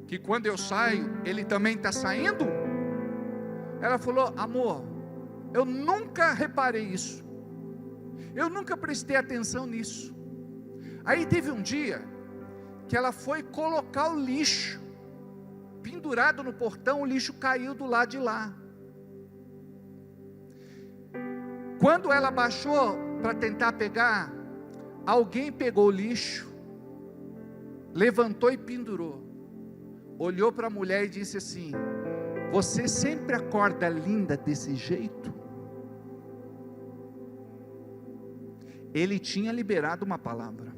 que quando eu saio ele também está saindo? Ela falou: amor, eu nunca reparei isso, eu nunca prestei atenção nisso. Aí teve um dia que ela foi colocar o lixo pendurado no portão, o lixo caiu do lado de lá. Quando ela baixou para tentar pegar, alguém pegou o lixo, levantou e pendurou. Olhou para a mulher e disse assim: você sempre acorda linda desse jeito? Ele tinha liberado uma palavra.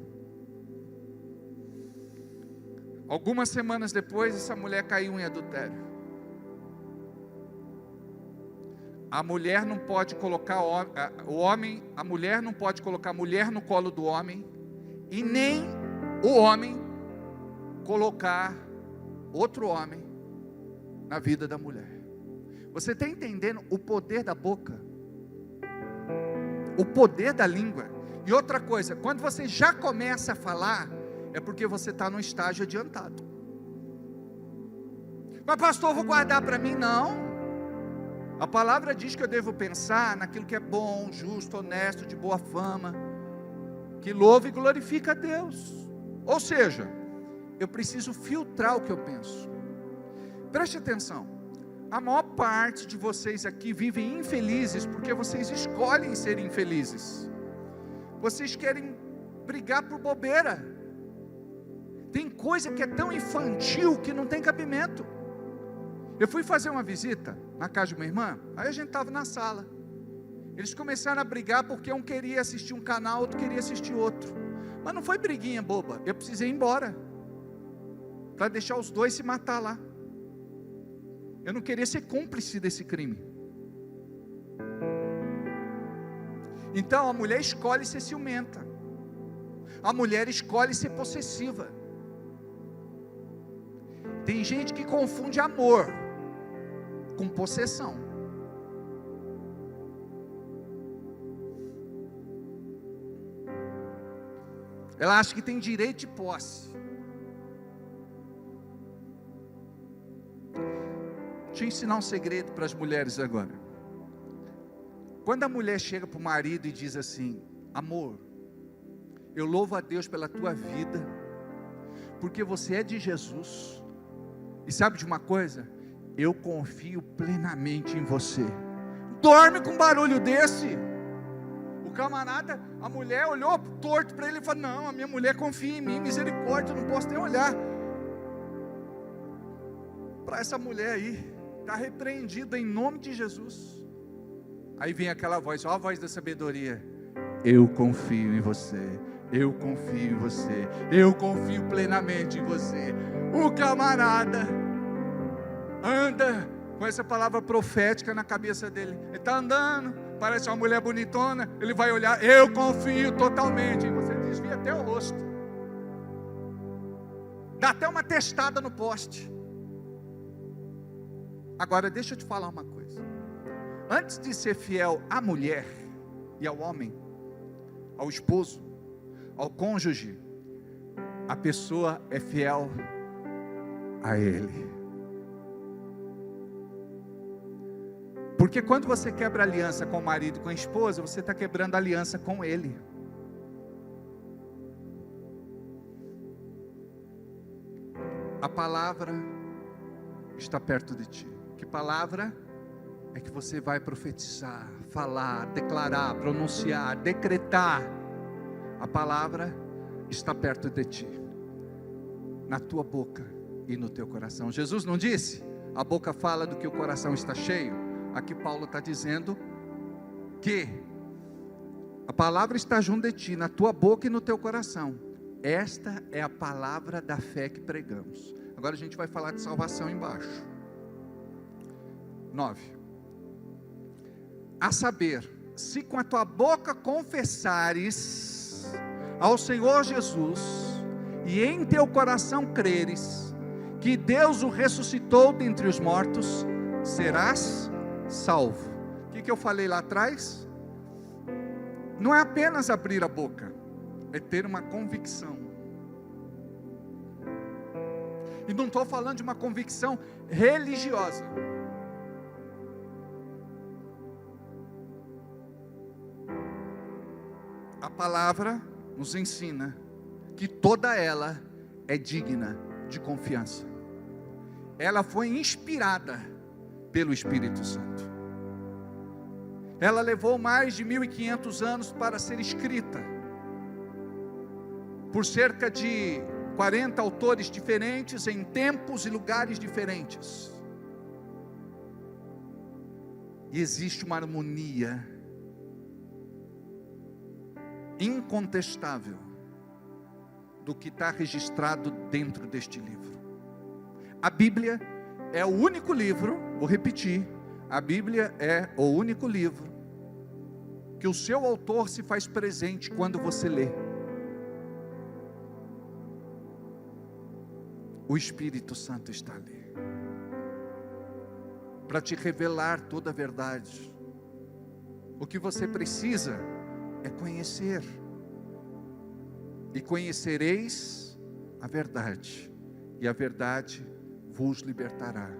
Algumas semanas depois, essa mulher caiu em adultério. A mulher não pode colocar a mulher não pode colocar a mulher no colo do homem, e nem o homem colocar outro homem na vida da mulher. Você está entendendo o poder da boca? O poder da língua. E outra coisa, quando você já começa a falar, é porque você está num estágio adiantado. Mas pastor, eu vou guardar para mim? Não. A palavra diz que eu devo pensar naquilo que é bom, justo, honesto, de boa fama, que louva e glorifica a Deus. Ou seja, eu preciso filtrar o que eu penso. Preste atenção, a maior parte de vocês aqui vivem infelizes, porque vocês escolhem ser infelizes. Vocês querem brigar por bobeira. Tem coisa que é tão infantil, que não tem cabimento. Eu fui fazer uma visita na casa de uma irmã, aí a gente estava na sala, eles começaram a brigar, porque um queria assistir um canal, outro queria assistir outro, mas não foi briguinha boba, eu precisei ir embora, para deixar os dois se matar lá. Eu não queria ser cúmplice desse crime. Então a mulher escolhe ser ciumenta, a mulher escolhe ser possessiva. Tem gente que confunde amor com possessão. Ela acha que tem direito de posse. Deixa eu ensinar um segredo para as mulheres agora. Quando a mulher chega para o marido e diz assim: amor, eu louvo a Deus pela tua vida, porque você é de Jesus, e sabe de uma coisa? Eu confio plenamente em você. Dorme com um barulho desse. O camarada, a mulher olhou torto para ele e falou: não, a minha mulher confia em mim, misericórdia, eu não posso nem olhar para essa mulher aí. Está repreendida em nome de Jesus. Aí vem aquela voz, ó, a voz da sabedoria: eu confio em você, eu confio em você, eu confio plenamente em você. O camarada anda com essa palavra profética na cabeça dele. Ele está andando, parece uma mulher bonitona, ele vai olhar: eu confio totalmente em você. Desvia até o rosto, dá até uma testada no poste. Agora deixa eu te falar uma coisa. Antes de ser fiel à mulher e ao homem, ao esposo, ao cônjuge, a pessoa é fiel a ele. Porque quando você quebra aliança com o marido e com a esposa, você está quebrando aliança com ele. A palavra está perto de ti. Que palavra é que você vai profetizar, falar, declarar, pronunciar, decretar? A palavra está perto de ti, na tua boca e no teu coração. Jesus não disse: a boca fala do que o coração está cheio? Aqui Paulo está dizendo que a palavra está junto de ti, na tua boca e no teu coração. Esta é a palavra da fé que pregamos. Agora a gente vai falar de salvação embaixo. 9. A saber, se com a tua boca confessares ao Senhor Jesus, e em teu coração creres que Deus o ressuscitou dentre os mortos, serás salvo. O que eu falei lá atrás? Não é apenas abrir a boca, é ter uma convicção. E não estou falando de uma convicção religiosa. A palavra nos ensina que toda ela é digna de confiança. Ela foi inspirada pelo Espírito Santo. Ela levou mais de 1500 anos para ser escrita, por cerca de 40 autores diferentes, em tempos e lugares diferentes. E existe uma harmonia incontestável do que está registrado dentro deste livro. A Bíblia é o único livro, vou repetir, a Bíblia é o único livro que o seu autor se faz presente quando você lê. O Espírito Santo está ali para te revelar toda a verdade. O que você precisa é conhecer, e conhecereis a verdade, e a verdade vos libertará.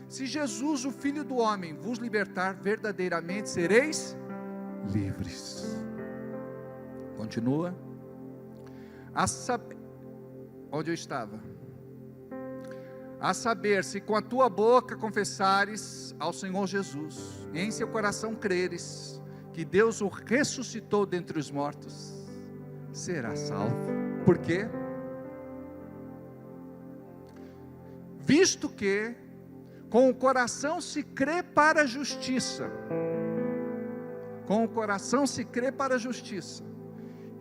Se Jesus, o Filho do Homem, vos libertar, verdadeiramente sereis livres. Continua. onde eu estava. A saber, se com a tua boca confessares ao Senhor Jesus, e em seu coração creres que Deus o ressuscitou dentre os mortos, será salvo. Por quê? Visto que com o coração se crê para a justiça, com o coração se crê para a justiça,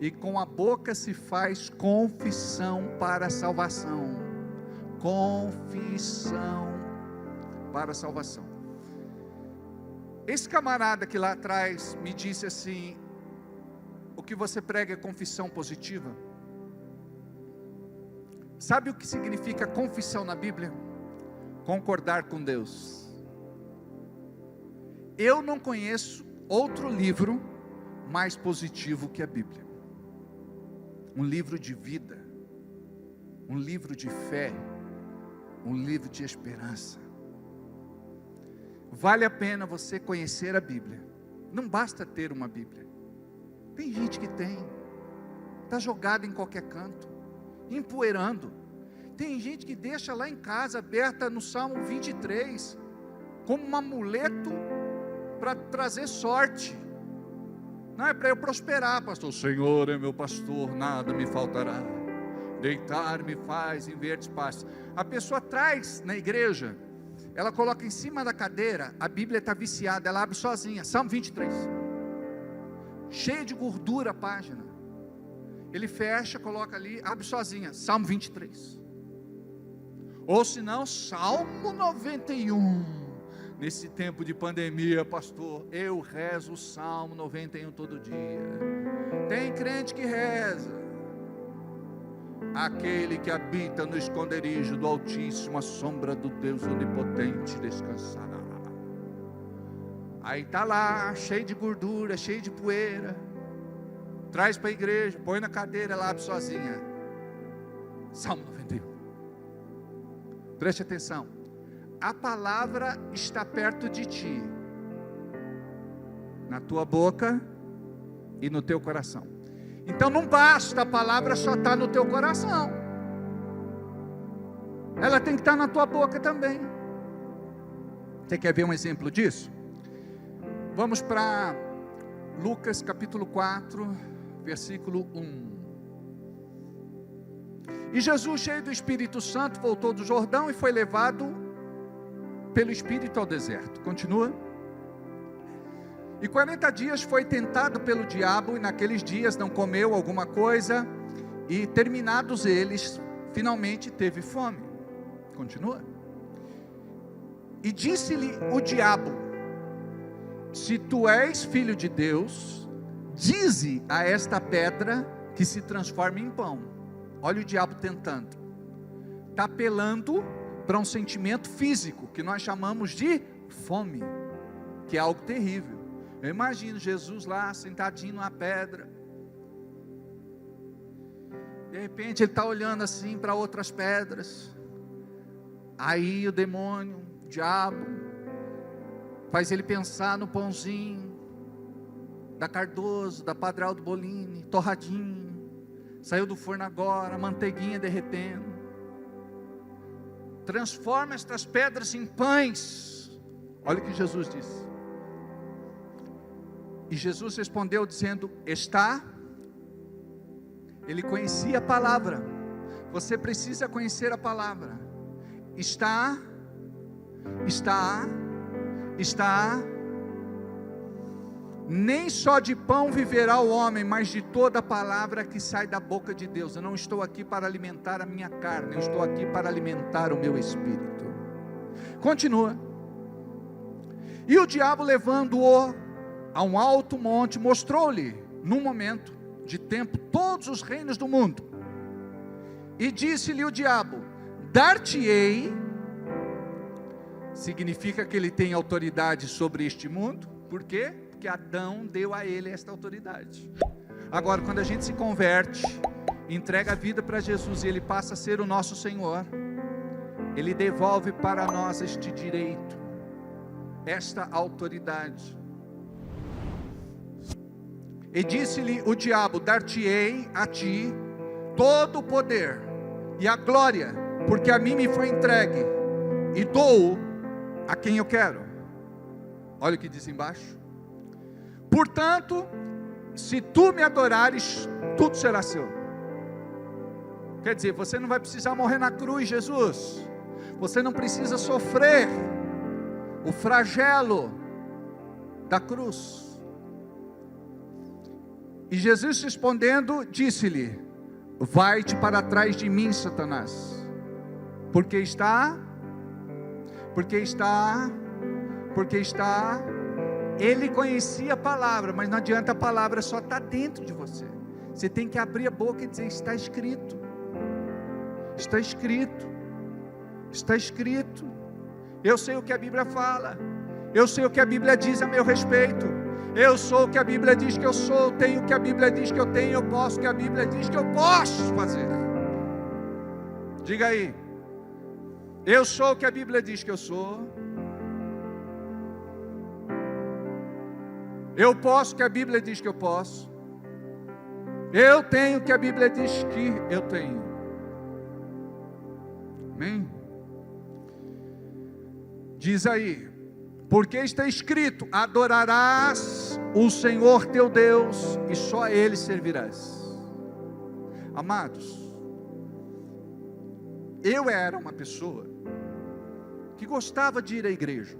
e com a boca se faz confissão para a salvação. Confissão para a salvação. Esse camarada que lá atrás me disse assim: o que você prega é confissão positiva? Sabe o que significa confissão na Bíblia? Concordar com Deus. Eu não conheço outro livro mais positivo que a Bíblia. Um livro de vida, um livro de fé, um livro de esperança. Vale a pena você conhecer a Bíblia. Não basta ter uma Bíblia. Tem gente que tem, está jogada em qualquer canto, empoeirando. Tem gente que deixa lá em casa aberta no Salmo 23 como um amuleto para trazer sorte. Não é para eu prosperar, pastor. O Senhor é meu pastor, nada me faltará. Deitar-me faz em verdes pastos. A pessoa traz na igreja, ela coloca em cima da cadeira, a Bíblia está viciada, ela abre sozinha, Salmo 23, cheia de gordura a página. Ele fecha, coloca ali, abre sozinha, Salmo 23. Ou se não, Salmo 91. Nesse tempo de pandemia, pastor, eu rezo o Salmo 91 todo dia. Tem crente que reza: aquele que habita no esconderijo do Altíssimo, a sombra do Deus Onipotente descansará. Aí está lá, cheio de gordura, cheio de poeira, traz para a igreja, põe na cadeira, ela abre sozinha, Salmo 91. Preste atenção, a palavra está perto de ti, na tua boca e no teu coração. Então não basta a palavra só estar no teu coração, ela tem que estar na tua boca também. Você quer ver um exemplo disso? Vamos para Lucas capítulo 4, versículo 1. E Jesus, cheio do Espírito Santo, voltou do Jordão e foi levado pelo Espírito ao deserto. Continua. E 40 dias foi tentado pelo diabo, e naqueles dias não comeu alguma coisa, e terminados eles, finalmente teve fome. Continua. E disse-lhe o diabo: se tu és filho de Deus, dize a esta pedra que se transforme em pão. Olha o diabo tentando, está apelando para um sentimento físico, que nós chamamos de fome, que é algo terrível. Eu imagino Jesus lá, sentadinho numa pedra, de repente ele está olhando assim para outras pedras, aí o demônio, o diabo, faz ele pensar no pãozinho, da Cardoso, da Padre Aldo Bolini, torradinho, saiu do forno agora, manteiguinha derretendo, transforma estas pedras em pães. Olha o que Jesus disse. E Jesus respondeu dizendo: está. Ele conhecia a palavra. Você precisa conhecer a palavra. Está. Nem só de pão viverá o homem, mas de toda a palavra que sai da boca de Deus. Eu não estou aqui para alimentar a minha carne, eu estou aqui para alimentar o meu espírito. Continua. E o diabo, levando-o a um alto monte, mostrou-lhe, num momento de tempo, todos os reinos do mundo. E disse-lhe o diabo: dar-te-ei. Significa que ele tem autoridade sobre este mundo. Por quê? Porque Adão deu a ele esta autoridade. Agora, quando a gente se converte, entrega a vida para Jesus, e ele passa a ser o nosso Senhor, ele devolve para nós este direito, esta autoridade. E disse-lhe o diabo: dar-te-ei a ti todo o poder e a glória, porque a mim me foi entregue, e dou a quem eu quero. Olha o que diz embaixo. Portanto, se tu me adorares, tudo será seu. Quer dizer, você não vai precisar morrer na cruz, Jesus. Você não precisa sofrer o flagelo da cruz. E Jesus respondendo, disse-lhe: vai-te para trás de mim, Satanás, porque está, ele conhecia a palavra, mas não adianta, a palavra só está dentro de você, você tem que abrir a boca e dizer: está escrito, está escrito, está escrito. Eu sei o que a Bíblia fala, eu sei o que a Bíblia diz a meu respeito, eu sou o que a Bíblia diz que eu sou, tenho o que a Bíblia diz que eu tenho, eu posso o que a Bíblia diz que eu posso fazer. Diga aí: eu sou o que a Bíblia diz que eu sou, eu posso o que a Bíblia diz que eu posso, eu tenho o que a Bíblia diz que eu tenho. Amém? Diz aí: porque está escrito: adorarás o Senhor teu Deus e só a Ele servirás. Amados, eu era uma pessoa que gostava de ir à igreja.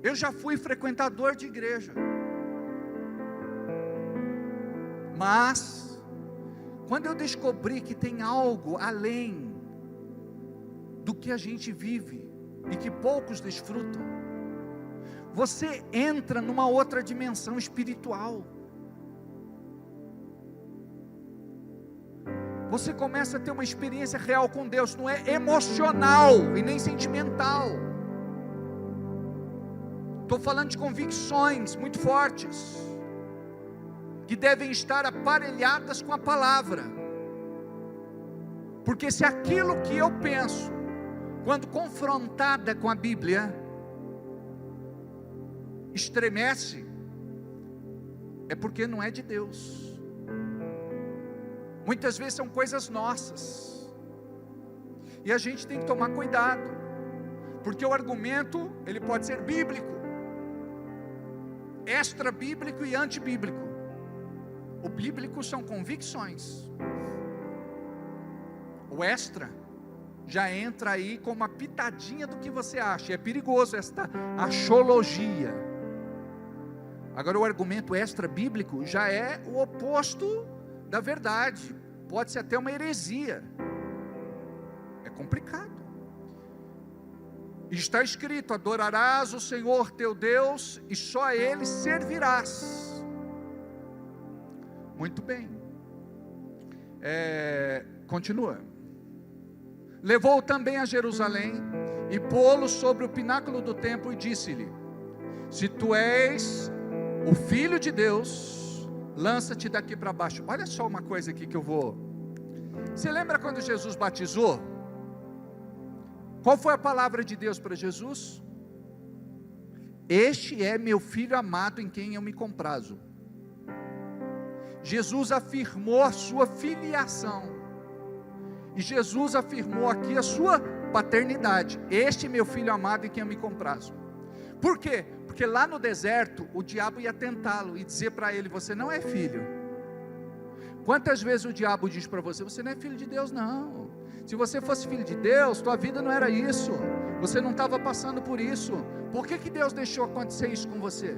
Eu já fui frequentador de igreja. Mas quando eu descobri que tem algo além do que a gente vive e que poucos desfrutam, você entra numa outra dimensão espiritual. Você começa a ter uma experiência real com Deus, não é emocional e nem sentimental. Estou falando de convicções muito fortes, que devem estar aparelhadas com a palavra. Porque se aquilo que eu penso, quando confrontada com a Bíblia, estremece, é porque não é de Deus. Muitas vezes são coisas nossas, e a gente tem que tomar cuidado, porque o argumento, ele pode ser bíblico, extra bíblico e antibíblico. O bíblico são convicções, o extra já entra aí com uma pitadinha do que você acha, é perigoso esta achologia. Agora o argumento extra bíblico já é o oposto da verdade, pode ser até uma heresia, é complicado. Está escrito: adorarás o Senhor teu Deus e só a Ele servirás. Muito bem, continua. Levou também a Jerusalém e pô-lo sobre o pináculo do templo e disse-lhe: se tu és o Filho de Deus, lança-te daqui para baixo. Olha só uma coisa aqui que eu vou. Você lembra quando Jesus batizou? Qual foi a palavra de Deus para Jesus? Este é meu filho amado em quem eu me comprazo. Jesus afirmou a sua filiação, e Jesus afirmou aqui a sua paternidade. Este é meu filho amado em quem eu me comprazo. Por quê? Porque lá no deserto o diabo ia tentá-lo e dizer para ele: você não é filho. Quantas vezes o diabo diz para você: você não é filho de Deus? Não. Se você fosse filho de Deus, tua vida não era isso, você não estava passando por isso. Por que Deus deixou acontecer isso com você?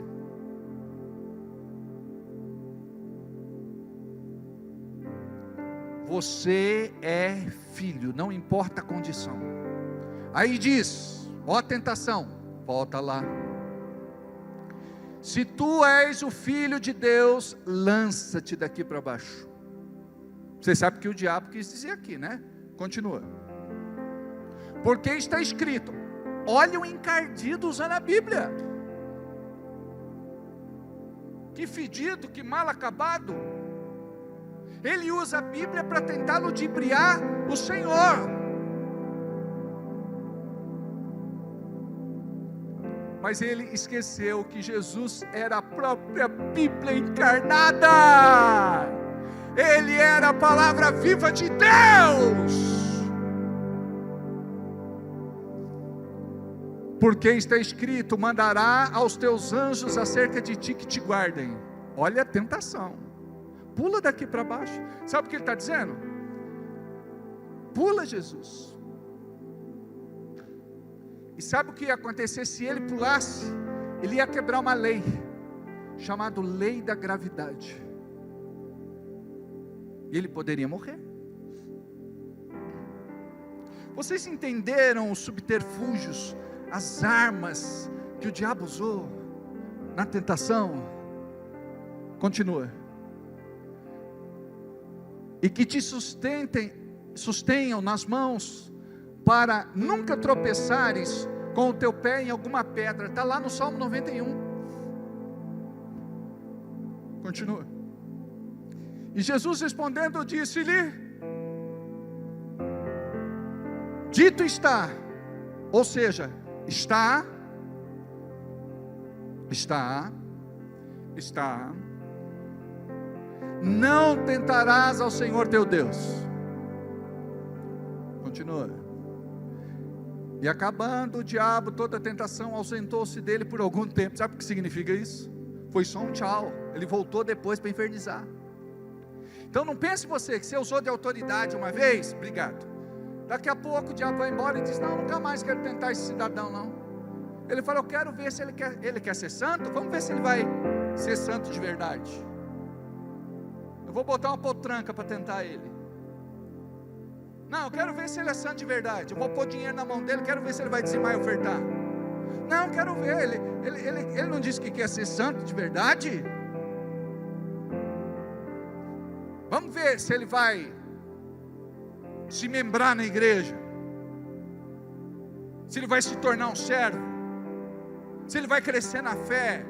Você é filho, não importa a condição. Aí diz, ó a tentação, volta lá: se tu és o Filho de Deus, lança-te daqui para baixo. Você sabe o que o diabo quis dizer aqui, né? Continua. Porque está escrito. Olha o encardido usando a Bíblia. Que fedido, que mal acabado. Ele usa a Bíblia para tentar ludibriar o Senhor. Mas ele esqueceu que Jesus era a própria Bíblia encarnada. Ele era a palavra viva de Deus. Porque está escrito: mandará aos teus anjos acerca de ti que te guardem. Olha a tentação. Pula daqui para baixo. Sabe o que ele está dizendo? Pula, Jesus. E sabe o que ia acontecer se ele pulasse? Ele ia quebrar uma lei, chamada lei da gravidade. E ele poderia morrer. Vocês entenderam os subterfúgios, as armas que o diabo usou na tentação? Continua. E que te sustenham nas mãos, para nunca tropeçares com o teu pé em alguma pedra. Está lá no Salmo 91. Continua. E Jesus respondendo disse-lhe: dito está, ou seja, está, não tentarás ao Senhor teu Deus. Continua. E acabando o diabo toda a tentação, ausentou-se dele por algum tempo. Sabe o que significa isso? Foi só um tchau. Ele voltou depois para infernizar. Então não pense você que você usou de autoridade uma vez, obrigado. Daqui a pouco o diabo vai embora e diz: não, nunca mais quero tentar esse cidadão não. Ele fala: eu quero ver se ele quer ser santo. Vamos ver se ele vai ser santo de verdade. Eu vou botar uma potranca para tentar ele. Não, eu quero ver se ele é santo de verdade. Eu vou pôr dinheiro na mão dele, quero ver se ele vai dizimar e ofertar. Não, quero ver. Ele não disse que quer ser santo de verdade? Vamos ver se ele vai se membrar na igreja, se ele vai se tornar um servo, se ele vai crescer na fé,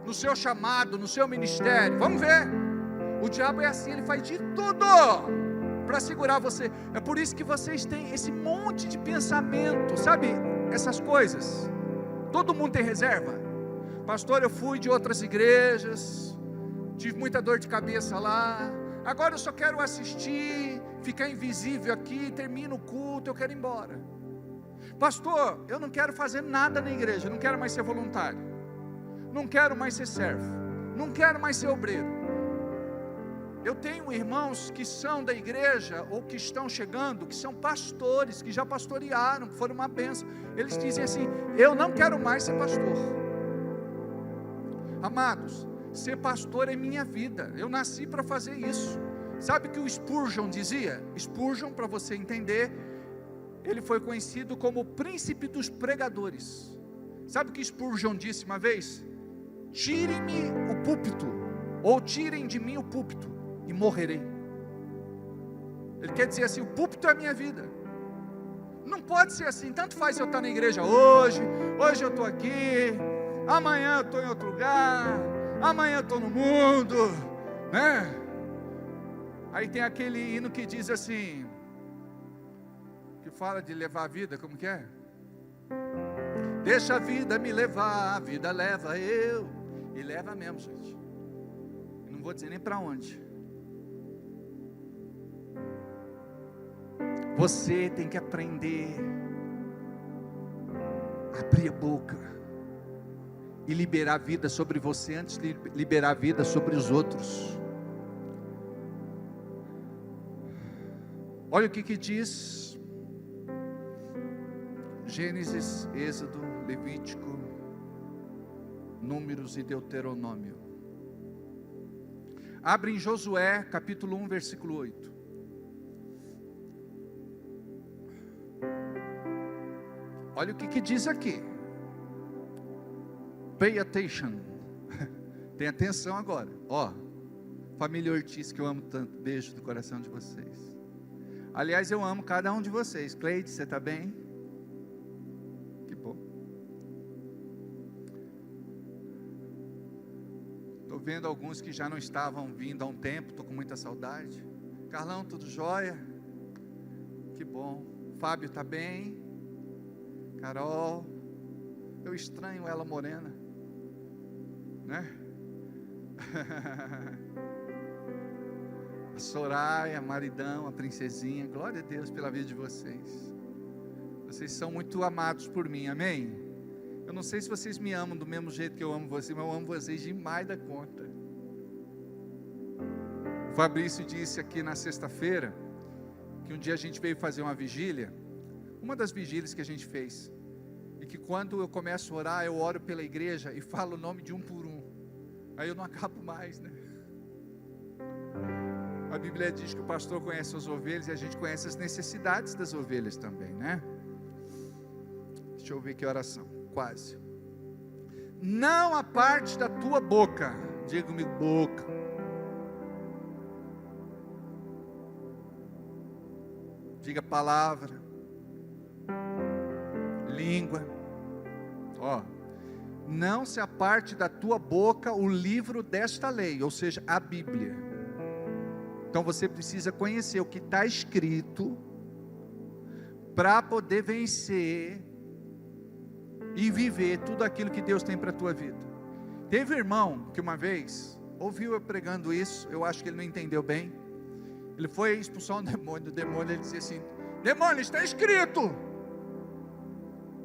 no seu chamado, no seu ministério. Vamos ver. O diabo é assim, ele faz de tudo para segurar você. É por isso que vocês têm esse monte de pensamento, sabe, essas coisas. Todo mundo tem reserva. Pastor, eu fui de outras igrejas, tive muita dor de cabeça lá, agora eu só quero assistir, ficar invisível aqui, termino o culto, eu quero ir embora. Pastor, eu não quero fazer nada na igreja, não quero mais ser voluntário, não quero mais ser servo, não quero mais ser obreiro. Eu tenho irmãos que são da igreja, ou que estão chegando, que são pastores, que já pastorearam, que foram uma bênção. Eles dizem assim: eu não quero mais ser pastor. Amados, ser pastor é minha vida, eu nasci para fazer isso. Sabe o que o Spurgeon dizia? Spurgeon, para você entender, ele foi conhecido como o príncipe dos pregadores. Sabe o que Spurgeon disse uma vez? Tirem-me o púlpito, ou tirem de mim o púlpito, e morrerei. Ele quer dizer assim: o púlpito é a minha vida. Não pode ser assim, tanto faz eu estar na igreja hoje eu estou aqui, amanhã eu estou em outro lugar, amanhã eu estou no mundo, né? Aí tem aquele hino que diz assim, que fala de levar a vida, como que é? Deixa a vida me levar, a vida leva eu, e leva mesmo, gente. Não vou dizer nem para onde. Você tem que aprender a abrir a boca e liberar a vida sobre você antes de liberar a vida sobre os outros. Olha o que diz Gênesis, Êxodo, Levítico, Números e Deuteronômio. Abre em Josué capítulo 1 versículo 8. Olha o que diz aqui. Pay attention. Tem atenção agora. Ó, família Ortiz, que eu amo tanto. Beijo do coração de vocês. Aliás, eu amo cada um de vocês. Cleide, você está bem? Que bom. Estou vendo alguns que já não estavam vindo há um tempo. Estou com muita saudade. Carlão, tudo jóia? Que bom. Fábio está bem? Carol, eu estranho ela morena, né? Soraya, maridão, a princesinha, glória a Deus pela vida de vocês. Vocês são muito amados por mim, amém? Eu não sei se vocês me amam do mesmo jeito que eu amo vocês, mas eu amo vocês demais da conta. O Fabrício disse aqui na sexta-feira, que um dia a gente veio fazer uma vigília, uma das vigílias que a gente fez, e que quando eu começo a orar, eu oro pela igreja e falo o nome de um por um, aí eu não acabo mais, né? A Bíblia diz que o pastor conhece as ovelhas e a gente conhece as necessidades das ovelhas também, né? Deixa eu ver que oração, quase. Não a parte da tua boca, diga comigo, boca. Diga palavra, língua, ó. Não se aparte da tua boca o livro desta lei, ou seja, a Bíblia. Então você precisa conhecer o que está escrito, para poder vencer e viver tudo aquilo que Deus tem para a tua vida. Teve um irmão que uma vez ouviu eu pregando isso, eu acho que ele não entendeu bem. Ele foi expulsar um demônio, o demônio ele dizia assim: demônio, está escrito.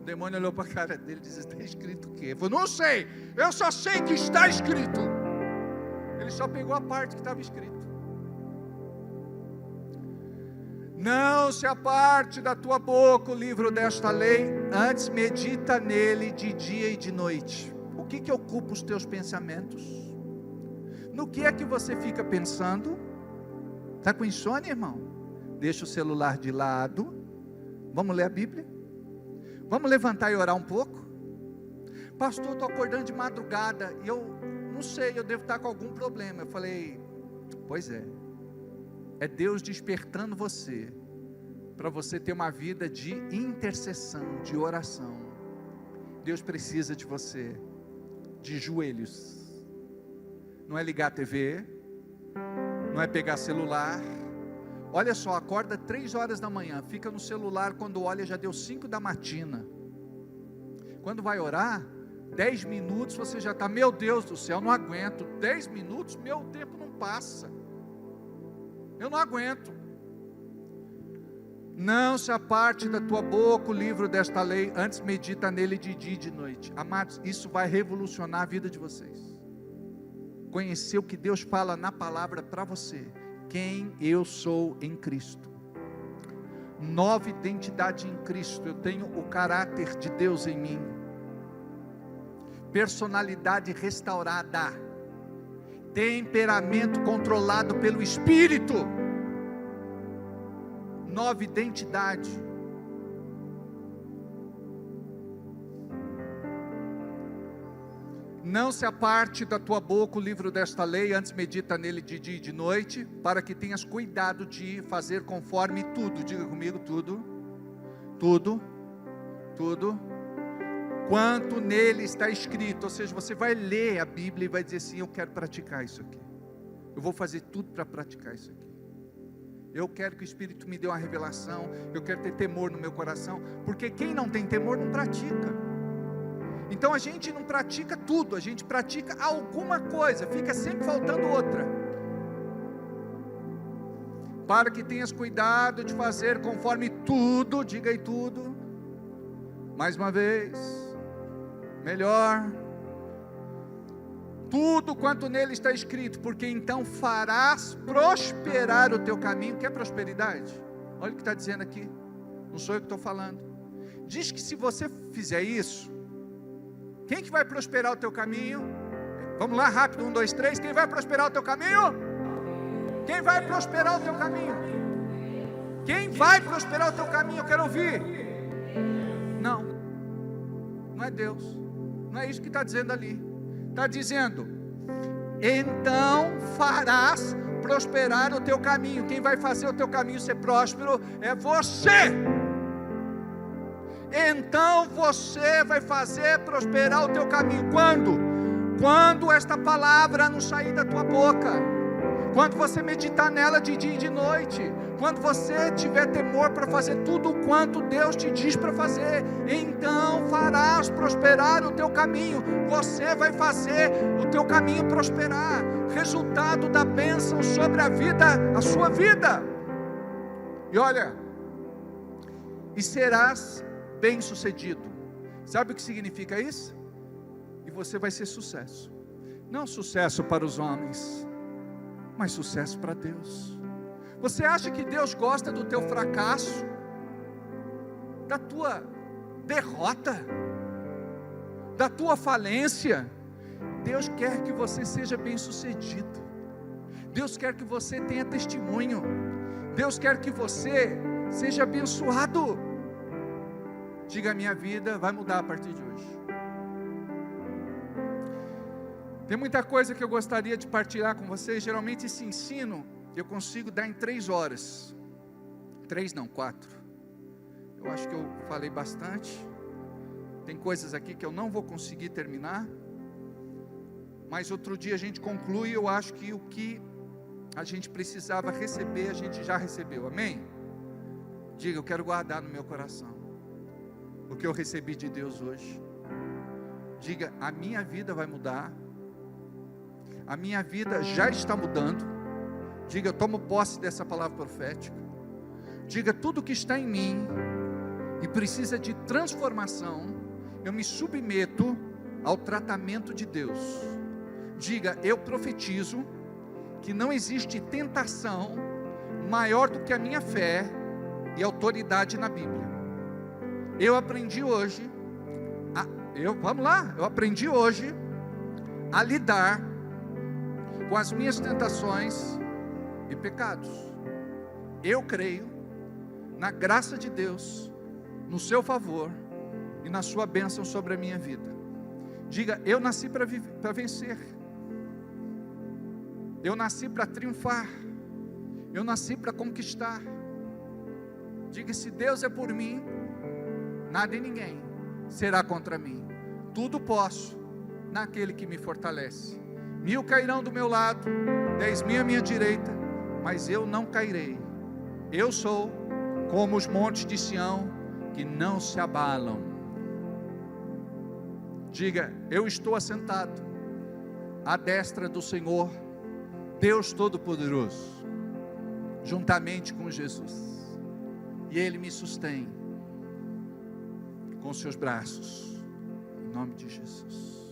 O demônio olhou para a cara dele e disse: está escrito o quê? Ele falou: não sei, eu só sei que está escrito. Ele só pegou a parte que estava escrito. Não se aparte da tua boca o livro desta lei, antes medita nele de dia e de noite. O que ocupa os teus pensamentos? No que é que você fica pensando? Está com insônia, irmão? Deixa o celular de lado, vamos ler a Bíblia? Vamos levantar e orar um pouco? Pastor, estou acordando de madrugada, e eu não sei, eu devo estar com algum problema. Eu falei: pois é Deus despertando você, para você ter uma vida de intercessão, de oração. Deus precisa de você, de joelhos. Não é ligar a TV, não é pegar celular. Olha só, acorda 3 horas da manhã, fica no celular, quando olha já deu 5 da matina. Quando vai orar, 10 minutos você já está: meu Deus do céu, não aguento. 10 minutos, meu tempo não passa, eu não aguento. Não se aparte da tua boca o livro desta lei, antes medita nele de dia e de noite. Amados, isso vai revolucionar a vida de vocês. Conhecer o que Deus fala na palavra para você. Quem eu sou em Cristo. Nova identidade em Cristo. Eu tenho o caráter de Deus em mim. Personalidade restaurada. Temperamento controlado pelo Espírito. Nova identidade. Não se aparte da tua boca o livro desta lei, antes medita nele de dia e de noite, para que tenhas cuidado de fazer conforme tudo, diga comigo, tudo, quanto nele está escrito. Ou seja, você vai ler a Bíblia e vai dizer assim: eu quero praticar isso aqui, eu vou fazer tudo para praticar isso aqui. Eu quero que o Espírito me dê uma revelação, eu quero ter temor no meu coração, porque quem não tem temor não pratica. Então a gente não pratica tudo, a gente pratica alguma coisa, fica sempre faltando outra. Para que tenhas cuidado de fazer conforme tudo, diga aí tudo, mais uma vez, melhor, tudo quanto nele está escrito, porque então farás prosperar o teu caminho. Quer prosperidade? Olha o que está dizendo aqui, não sou eu que estou falando. Diz que se você fizer isso, quem que vai prosperar o teu caminho? Vamos lá, rápido, 1, 2, 3, quem vai prosperar o teu caminho? Quem vai prosperar o teu caminho? Quem vai prosperar o teu caminho? Eu quero ouvir. Não é Deus, não é isso que está dizendo ali. Está dizendo: então farás prosperar o teu caminho. Quem vai fazer o teu caminho ser próspero é você. Então você vai fazer prosperar o teu caminho. Quando esta palavra não sair da tua boca, quando você meditar nela de dia e de noite, quando você tiver temor para fazer tudo quanto Deus te diz para fazer, então farás prosperar o teu caminho. Você vai fazer o teu caminho prosperar. resultado da bênção sobre a vida, a sua vida. E olha, e serás bem-sucedido. Sabe o que significa isso? E você vai ser sucesso. Não sucesso para os homens, mas sucesso para Deus. Você acha que Deus gosta do teu fracasso, da tua derrota, da tua falência? Deus quer que você seja bem-sucedido. Deus quer que você tenha testemunho. Deus quer que você seja abençoado. Diga: minha vida vai mudar a partir de hoje. Tem muita coisa que eu gostaria de partilhar com vocês. Geralmente esse ensino eu consigo dar em 3 horas. 3 não, 4. Eu acho que eu falei bastante. Tem coisas aqui que eu não vou conseguir terminar, mas outro dia a gente conclui. Eu acho que o que a gente precisava receber, a gente já recebeu, amém? Diga: eu quero guardar no meu coração o que eu recebi de Deus hoje. Diga: a minha vida vai mudar, a minha vida já está mudando. Diga: eu tomo posse dessa palavra profética. Diga: tudo que está em mim e precisa de transformação, eu me submeto ao tratamento de Deus. Diga: eu profetizo que não existe tentação maior do que a minha fé e autoridade na Bíblia. Eu aprendi hoje, eu aprendi hoje a lidar com as minhas tentações e pecados. Eu creio na graça de Deus, no seu favor e na sua bênção sobre a minha vida. Diga: eu nasci para vencer. Eu nasci para triunfar. Eu nasci para conquistar. Diga: se Deus é por mim, nada e ninguém será contra mim. Tudo posso naquele que me fortalece. 1000 cairão do meu lado, 10.000 à minha direita, mas eu não cairei. Eu sou como os montes de Sião, que não se abalam. Diga: eu estou assentado à destra do Senhor, Deus Todo-Poderoso, juntamente com Jesus, e Ele me sustém com seus braços, em nome de Jesus.